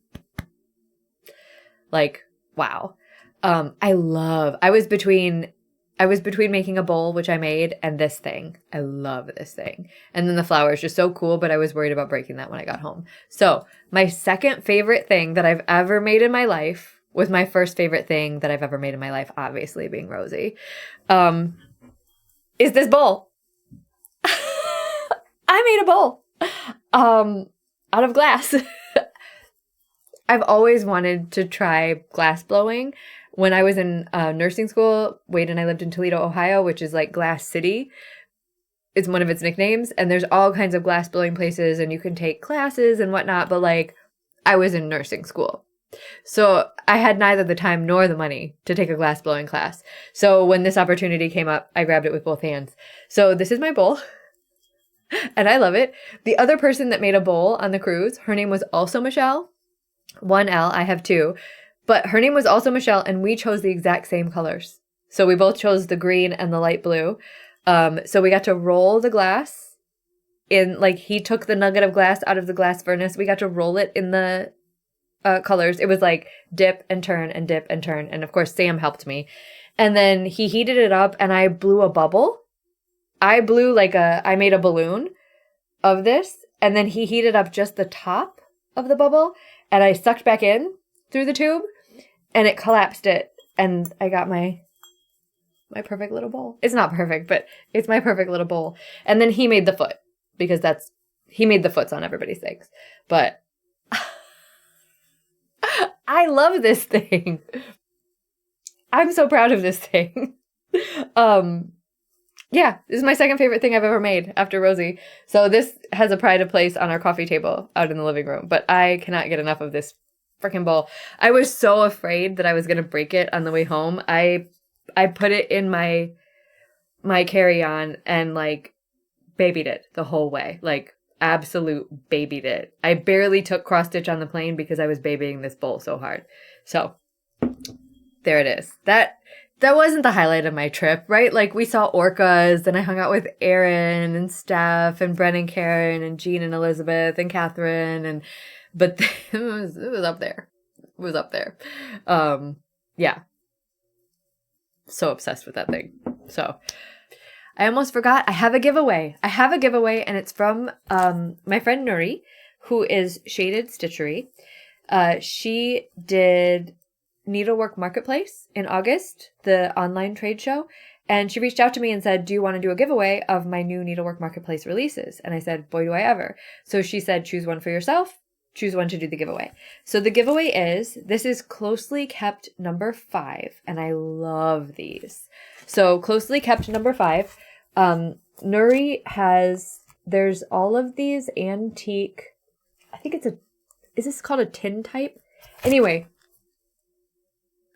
Like, wow. I was between making a bowl, which I made, and this thing. I love this thing. And then the flower is just so cool, but I was worried about breaking that when I got home. So my second favorite thing that I've ever made in my life was my first favorite thing that I've ever made in my life, obviously being Rosie, is this bowl. I made a bowl out of glass. I've always wanted to try glass blowing. When I was in nursing school, Wade and I lived in Toledo, Ohio, which is like Glass City. It's one of its nicknames. And there's all kinds of glass blowing places and you can take classes and whatnot. But like, I was in nursing school. So I had neither the time nor the money to take a glass blowing class. So when this opportunity came up, I grabbed it with both hands. So this is my bowl. And I love it. The other person that made a bowl on the cruise, her name was also Michelle. 1L, I have 2. But her name was also Michelle, and we chose the exact same colors. So we both chose the green and the light blue. So we got to roll the glass in, like, he took the nugget of glass out of the glass furnace. We got to roll it in the colors. It was like dip and turn and dip and turn. And of course, Sam helped me. And then he heated it up and I blew a bubble. I made a balloon of this. And then he heated up just the top of the bubble. And I sucked back in through the tube and it collapsed it. And I got my perfect little bowl. It's not perfect, but it's my perfect little bowl. And then he made the foot because he made the foots on everybody's things. But I love this thing. I'm so proud of this thing. Yeah, this is my second favorite thing I've ever made after Rosie. So this has a pride of place on our coffee table out in the living room, but I cannot get enough of this freaking bowl. I was so afraid that I was going to break it on the way home. I put it in my carry-on and like babied it the whole way. Like absolute babied it. I barely took cross stitch on the plane because I was babying this bowl so hard. So there it is. That wasn't the highlight of my trip, right? Like we saw orcas and I hung out with Erin and Steph and Bren and Karen and Jean and Elizabeth and Catherine but it was up there. It was up there. Yeah. So obsessed with that thing. So I almost forgot. I have a giveaway. And it's from my friend Nuri, who is Shaded Stitchery. She did Needlework Marketplace in August, the online trade show. And she reached out to me and said, do you want to do a giveaway of my new Needlework Marketplace releases? And I said, boy, do I ever. So she said, choose one for yourself. Choose one to do the giveaway. So the giveaway this is Closely Kept number 5. And I love these. So Closely Kept number 5. Nuri there's all of these antique, I think is this called a tin type? Anyway.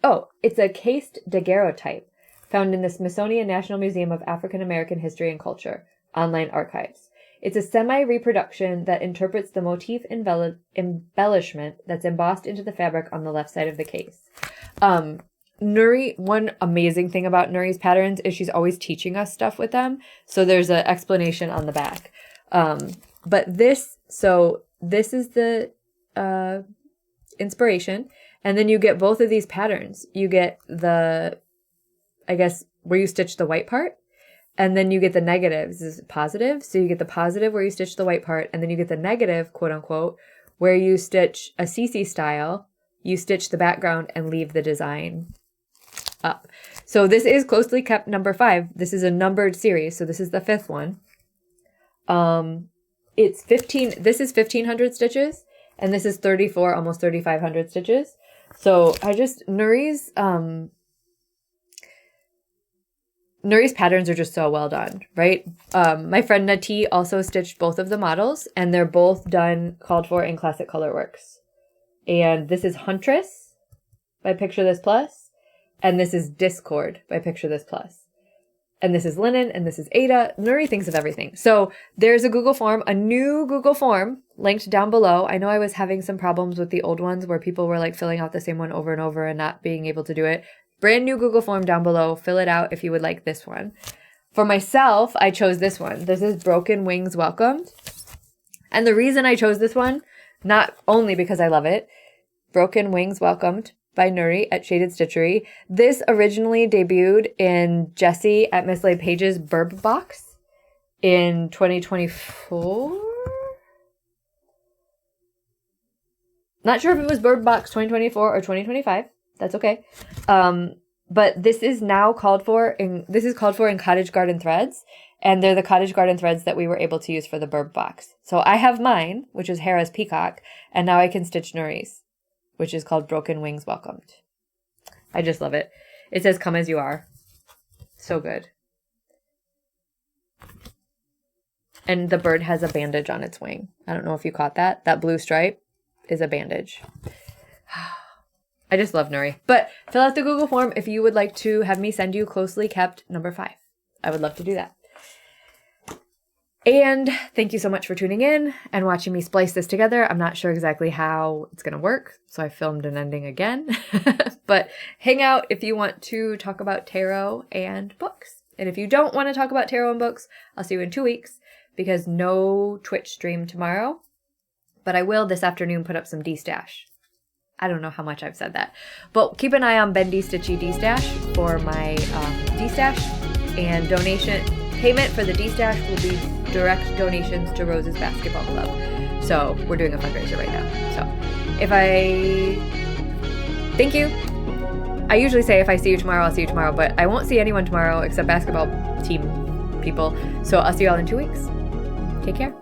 Oh, it's a cased daguerreotype found in the Smithsonian National Museum of African American History and Culture, online archives. It's a semi-reproduction that interprets the motif embellishment that's embossed into the fabric on the left side of the case. Nuri, one amazing thing about Nuri's patterns is she's always teaching us stuff with them. So there's an explanation on the back. But this is the inspiration. And then you get both of these patterns. You get where you stitch the white part. And then you get the negatives. This is positive. So you get the positive where you stitch the white part. And then you get the negative, quote unquote, where you stitch a CC style. You stitch the background and leave the design up. So this is Closely Kept number 5. This is a numbered series. So this is the 5th one. This is 1,500 stitches. And this is 34, almost 3,500 stitches. Nuri's patterns are just so well done, right? My friend Nati also stitched both of the models, and they're both called for in Classic Colorworks. And this is Huntress by Picture This Plus, and this is Discord by Picture This Plus. And this is Linen, and this is Ada. Nuri thinks of everything. So there's a Google form, a new Google form linked down below. I know I was having some problems with the old ones where people were like filling out the same one over and over and not being able to do it. Brand new Google form down below. Fill it out if you would like this one. For myself, I chose this one. This is Broken Wings Welcomed. And the reason I chose this one, not only because I love it, Broken Wings Welcomed by Nuri at Shaded Stitchery. This originally debuted in Jessie at Miss Lay Page's Burb box in 2024. Not sure if it was Burb box 2024 or 2025. That's okay. But this is now called for in Cottage Garden threads, and they're the Cottage Garden threads that we were able to use for the Burb box. So I have mine, which is Hera's Peacock, and now I can stitch Nuri's, which is called Broken Wings Welcomed. I just love it. It says, "Come as you are." So good. And the bird has a bandage on its wing. I don't know if you caught that. That blue stripe is a bandage. I just love Nuri. But fill out the Google form if you would like to have me send you Closely Kept number 5. I would love to do that. And thank you so much for tuning in and watching me splice this together. I'm not sure exactly how it's going to work, so I filmed an ending again. But hang out if you want to talk about tarot and books. And if you don't want to talk about tarot and books, I'll see you in 2 weeks because no Twitch stream tomorrow. But I will this afternoon put up some D-Stash. I don't know how much I've said that. But keep an eye on Bendy Stitchy D-Stash for my D-Stash. And payment for the D-Stash will be direct donations to Rose's Basketball Club. So we're doing a fundraiser right now. So thank you. I usually say if I see you tomorrow, I'll see you tomorrow. But I won't see anyone tomorrow except basketball team people. So I'll see you all in 2 weeks. Take care.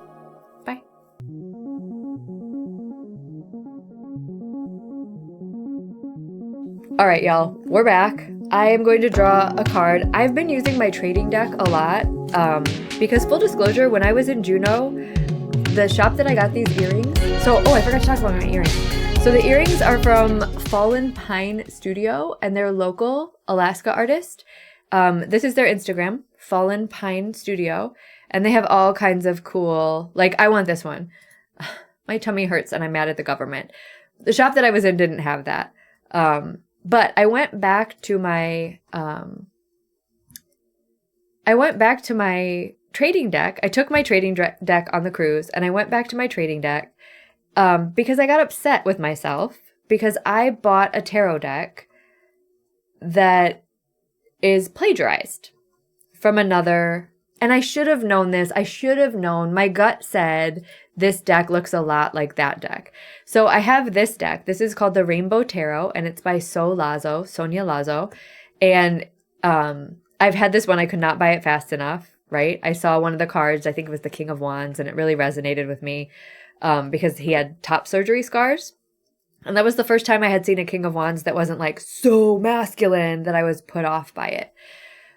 Bye. All right, y'all, we're back. I am going to draw a card. I've been using my trading deck a lot because, full disclosure, when I was in Juneau, the shop that I got these earrings. I forgot to talk about my earrings. So the earrings are from Fallen Pine Studio, and they're local Alaska artist. This is their Instagram, Fallen Pine Studio, and they have all kinds of cool, like, I want this one. My tummy hurts and I'm mad at the government. The shop that I was in didn't have that. But I went back to my trading deck. I took my trading deck on the cruise, and I went back to my trading deck because I got upset with myself because I bought a tarot deck that is plagiarized from another. And I should have known this. I should have known. My gut said this deck looks a lot like that deck. So I have this deck. This is called the Rainbow Tarot, and it's by Sonia Lazo. And I've had this one. I could not buy it fast enough, right? I saw one of the cards. I think it was the King of Wands, and it really resonated with me because he had top surgery scars. And that was the first time I had seen a King of Wands that wasn't like so masculine that I was put off by it.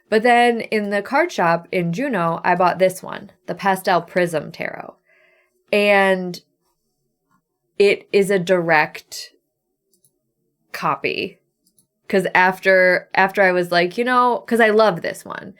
But then in the card shop in Juneau, I bought this one, the Pastel Prism Tarot. And it is a direct copy. Because after I was like, because I love this one.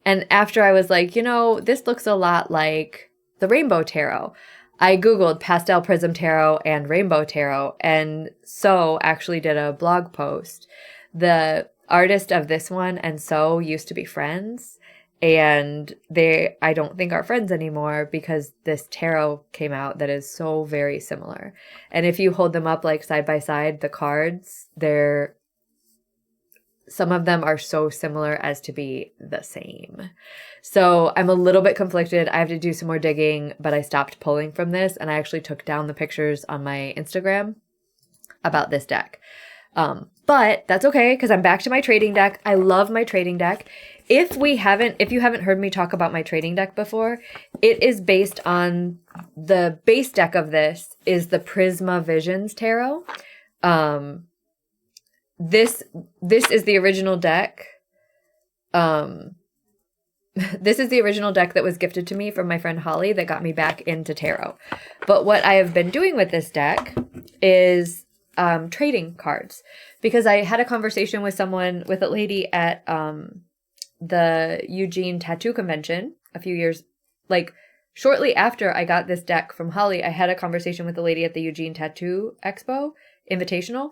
And after I was like, this looks a lot like the Rainbow Tarot. I Googled Pastel Prism Tarot and Rainbow Tarot. And So actually did a blog post. The artist of this one and So used to be friends, and I don't think are friends anymore because this tarot came out that is so very similar. And if you hold them up like side by side, the cards, some of them are so similar as to be the same. So I'm a little bit conflicted. I have to do some more digging, but I stopped pulling from this, and I actually took down the pictures on my Instagram about this deck. But that's okay because I'm back to my trading deck. I love my trading deck. If you haven't heard me talk about my trading deck before, it is based on the base deck of this is the Prisma Visions Tarot. This is the original deck. This is the original deck that was gifted to me from my friend Holly that got me back into tarot. But what I have been doing with this deck is trading cards, because I had a conversation with a lady at the Eugene Tattoo Convention a few years, like shortly after I got this deck from Holly. I had a conversation with a lady at the Eugene Tattoo Expo Invitational,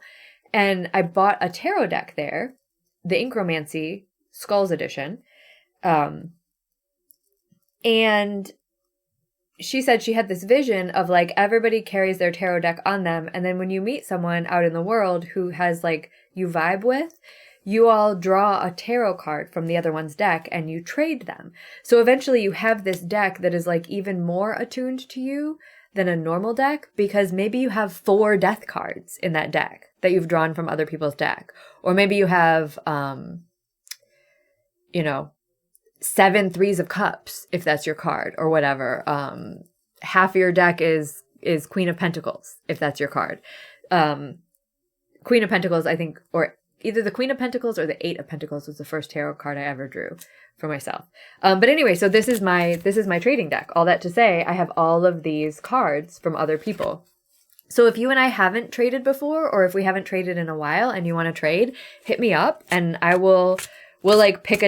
and I bought a tarot deck there, the Inkromancy Skulls Edition. And she said she had this vision of like everybody carries their tarot deck on them. And then when you meet someone out in the world who has like you vibe with, you all draw a tarot card from the other one's deck and you trade them. So eventually you have this deck that is like even more attuned to you than a normal deck, because maybe you have 4 death cards in that deck that you've drawn from other people's deck. Or maybe you have, 7 threes of cups, if that's your card, or whatever. Half your deck is Queen of Pentacles, if that's your card. Queen of Pentacles, I think, or either the Queen of Pentacles or the 8 of Pentacles was the first tarot card I ever drew for myself. But anyway, so this is my trading deck. All that to say, I have all of these cards from other people. So if you and I haven't traded before, or if we haven't traded in a while and you want to trade, hit me up and we'll pick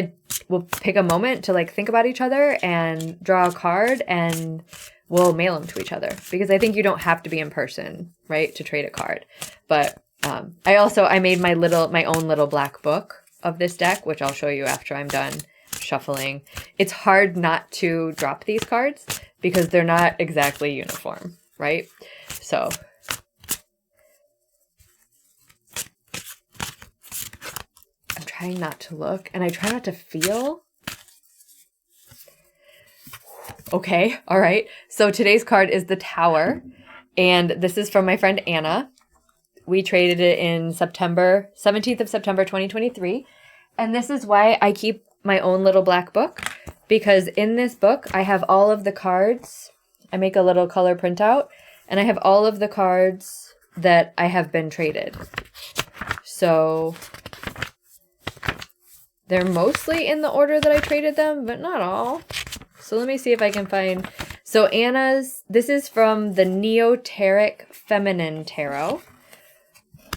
a moment to like think about each other and draw a card, and we'll mail them to each other, because I think you don't have to be in person, right, to trade a card. But I made my own little black book of this deck, which I'll show you after I'm done shuffling. It's hard not to drop these cards because they're not exactly uniform, right? So I'm trying not to look, and I try not to feel. Okay, all right. So today's card is the Tower, and this is from my friend Anna. We traded it in 17th of September, 2023. And this is why I keep my own little black book, because in this book, I have all of the cards. I make a little color printout, and I have all of the cards that I have been traded. So they're mostly in the order that I traded them, but not all. So let me see if I can find. So this is from the Neoteric Feminine Tarot.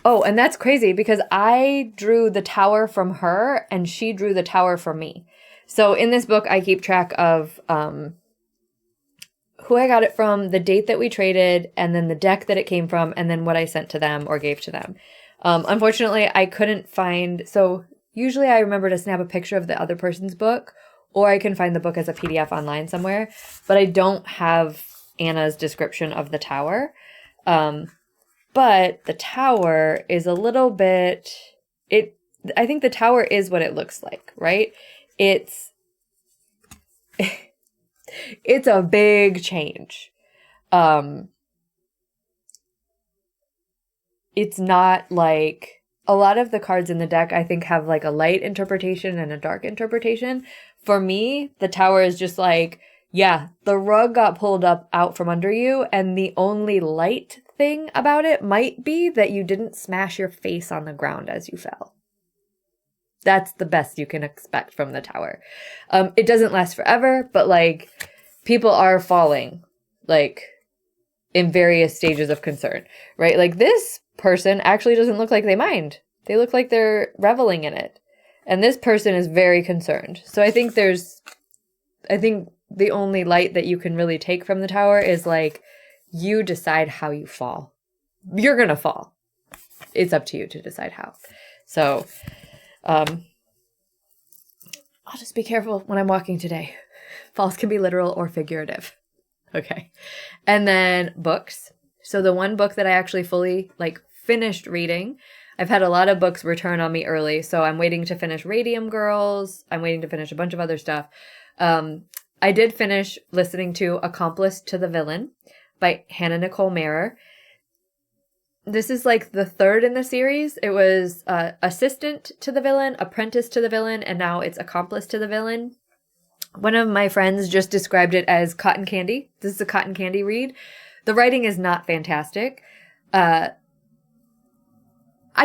Oh, and that's crazy because I drew the Tower from her and she drew the Tower from me. So in this book, I keep track of who I got it from, the date that we traded, and then the deck that it came from, and then what I sent to them or gave to them. Unfortunately, I couldn't find. So usually I remember to snap a picture of the other person's book, or I can find the book as a PDF online somewhere, but I don't have Anna's description of the Tower. But the Tower is a little bit, I think the Tower is what it looks like, right? It's a big change. It's not like, a lot of the cards in the deck I think have like a light interpretation and a dark interpretation. For me, the Tower is just like, yeah, the rug got pulled out from under you, and the only light thing about it might be that you didn't smash your face on the ground as you fell. That's the best you can expect from the Tower. It doesn't last forever, but like people are falling, like in various stages of concern, right? Like this person actually doesn't look like they mind. They look like they're reveling in it. And this person is very concerned. So I think the only light that you can really take from the Tower is like, you decide how you fall. You're going to fall. It's up to you to decide how. So, I'll just be careful when I'm walking today. Falls can be literal or figurative. Okay. And then books. So the one book that I actually fully finished reading, I've had a lot of books return on me early. So I'm waiting to finish Radium Girls. I'm waiting to finish a bunch of other stuff. I did finish listening to Accomplice to the Villain by Hannah Nicole Marer. This is like the third in the series. It was Assistant to the Villain, Apprentice to the Villain, and now it's Accomplice to the Villain. One of my friends just described it as cotton candy. This is a cotton candy read. The writing is not fantastic. I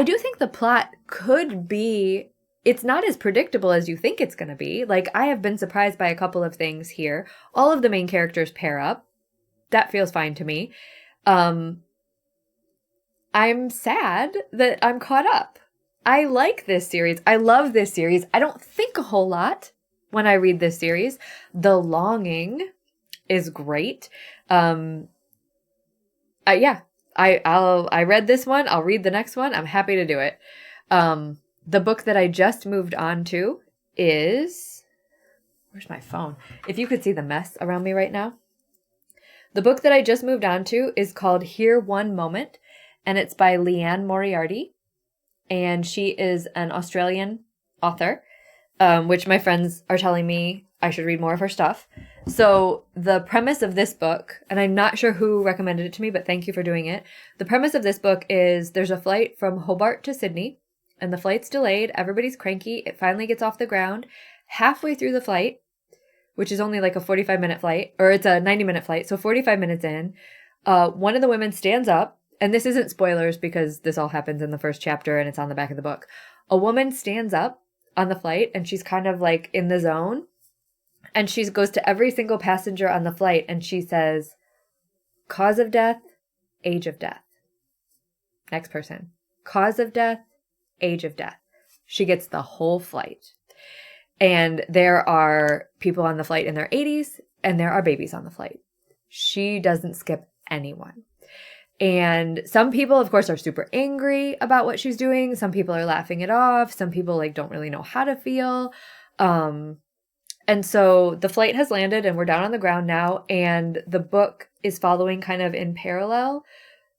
do think the plot could be it's not as predictable as you think it's going to be. Like, I have been surprised by a couple of things here. All of the main characters pair up. That feels fine to me. I'm sad that I'm caught up. I like this series. I love this series. I don't think a whole lot when I read this series. The longing is great. I read this one. I'll read the next one. I'm happy to do it. The book that I just moved on to is, where's my phone? If you could see the mess around me right now. The book that I just moved on to is called Here One Moment, and it's by Leanne Moriarty. And she is an Australian author, which my friends are telling me I should read more of her stuff. So the premise of this book, and I'm not sure who recommended it to me, but thank you for doing it. The premise of this book is there's a flight from Hobart to Sydney, and the flight's delayed. Everybody's cranky. It finally gets off the ground. Halfway through the flight, which is only like a 45-minute flight, or it's a 90-minute flight, so 45 minutes in, one of the women stands up, and this isn't spoilers because this all happens in the first chapter and it's on the back of the book. A woman stands up on the flight, and she's kind of like in the zone, and she goes to every single passenger on the flight, and she says, cause of death, age of death. Next person. Cause of death, age of death. She gets the whole flight. And there are people on the flight in their 80s, and there are babies on the flight. She doesn't skip anyone. And some people, of course, are super angry about what she's doing. Some people are laughing it off. Some people like don't really know how to feel. And so the flight has landed and we're down on the ground now. And the book is following kind of in parallel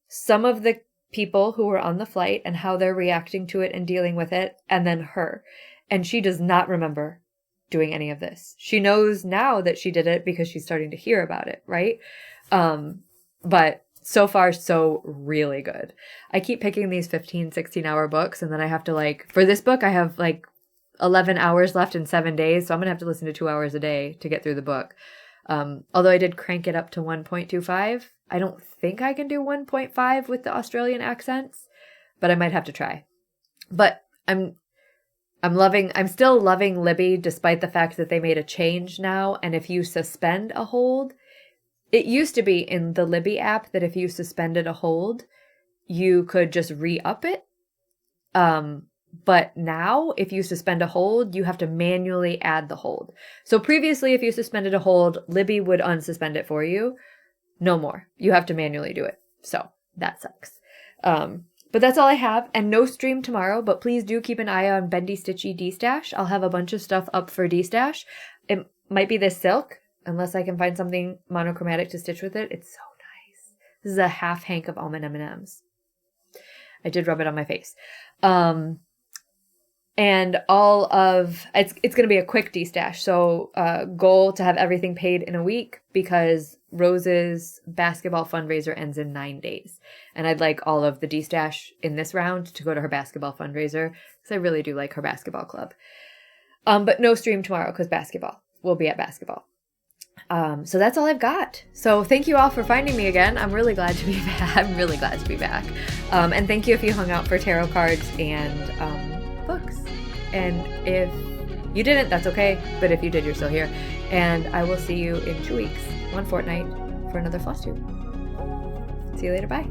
some of the people who were on the flight and how they're reacting to it and dealing with it. And then her. And she does not remember doing any of this. She knows now that she did it because she's starting to hear about it, right? But so far, so really good. I keep picking these 15, 16-hour books, and then I have to like, for this book, I have like 11 hours left in 7 days, so I'm going to have to listen to 2 hours a day to get through the book. Although I did crank it up to 1.25. I don't think I can do 1.5 with the Australian accents, but I might have to try. But I'm still loving Libby despite the fact that they made a change now, and if you suspend a hold, it used to be in the Libby app that if you suspended a hold, you could just re-up it. But now, if you suspend a hold, you have to manually add the hold. So previously, if you suspended a hold, Libby would unsuspend it for you. No more. You have to manually do it. So that sucks. But that's all I have, and no stream tomorrow, but please do keep an eye on Bendy Stitchy D-Stash. I'll have a bunch of stuff up for D-Stash. It might be this silk, unless I can find something monochromatic to stitch with it. It's so nice. This is a half hank of almond M&Ms. I did rub it on my face. And all of, it's going to be a quick D-Stash. So goal to have everything paid in a week because Rose's basketball fundraiser ends in 9 days. And I'd like all of the D-Stash in this round to go to her basketball fundraiser because I really do like her basketball club. But no stream tomorrow because basketball. We'll be at basketball. So that's all I've got. So thank you all for finding me again. I'm really glad to be back. And thank you if you hung out for tarot cards and books. And if you didn't, that's okay. But if you did, you're still here. And I will see you in 2 weeks, one fortnight, for another Flosstube. See you later. Bye.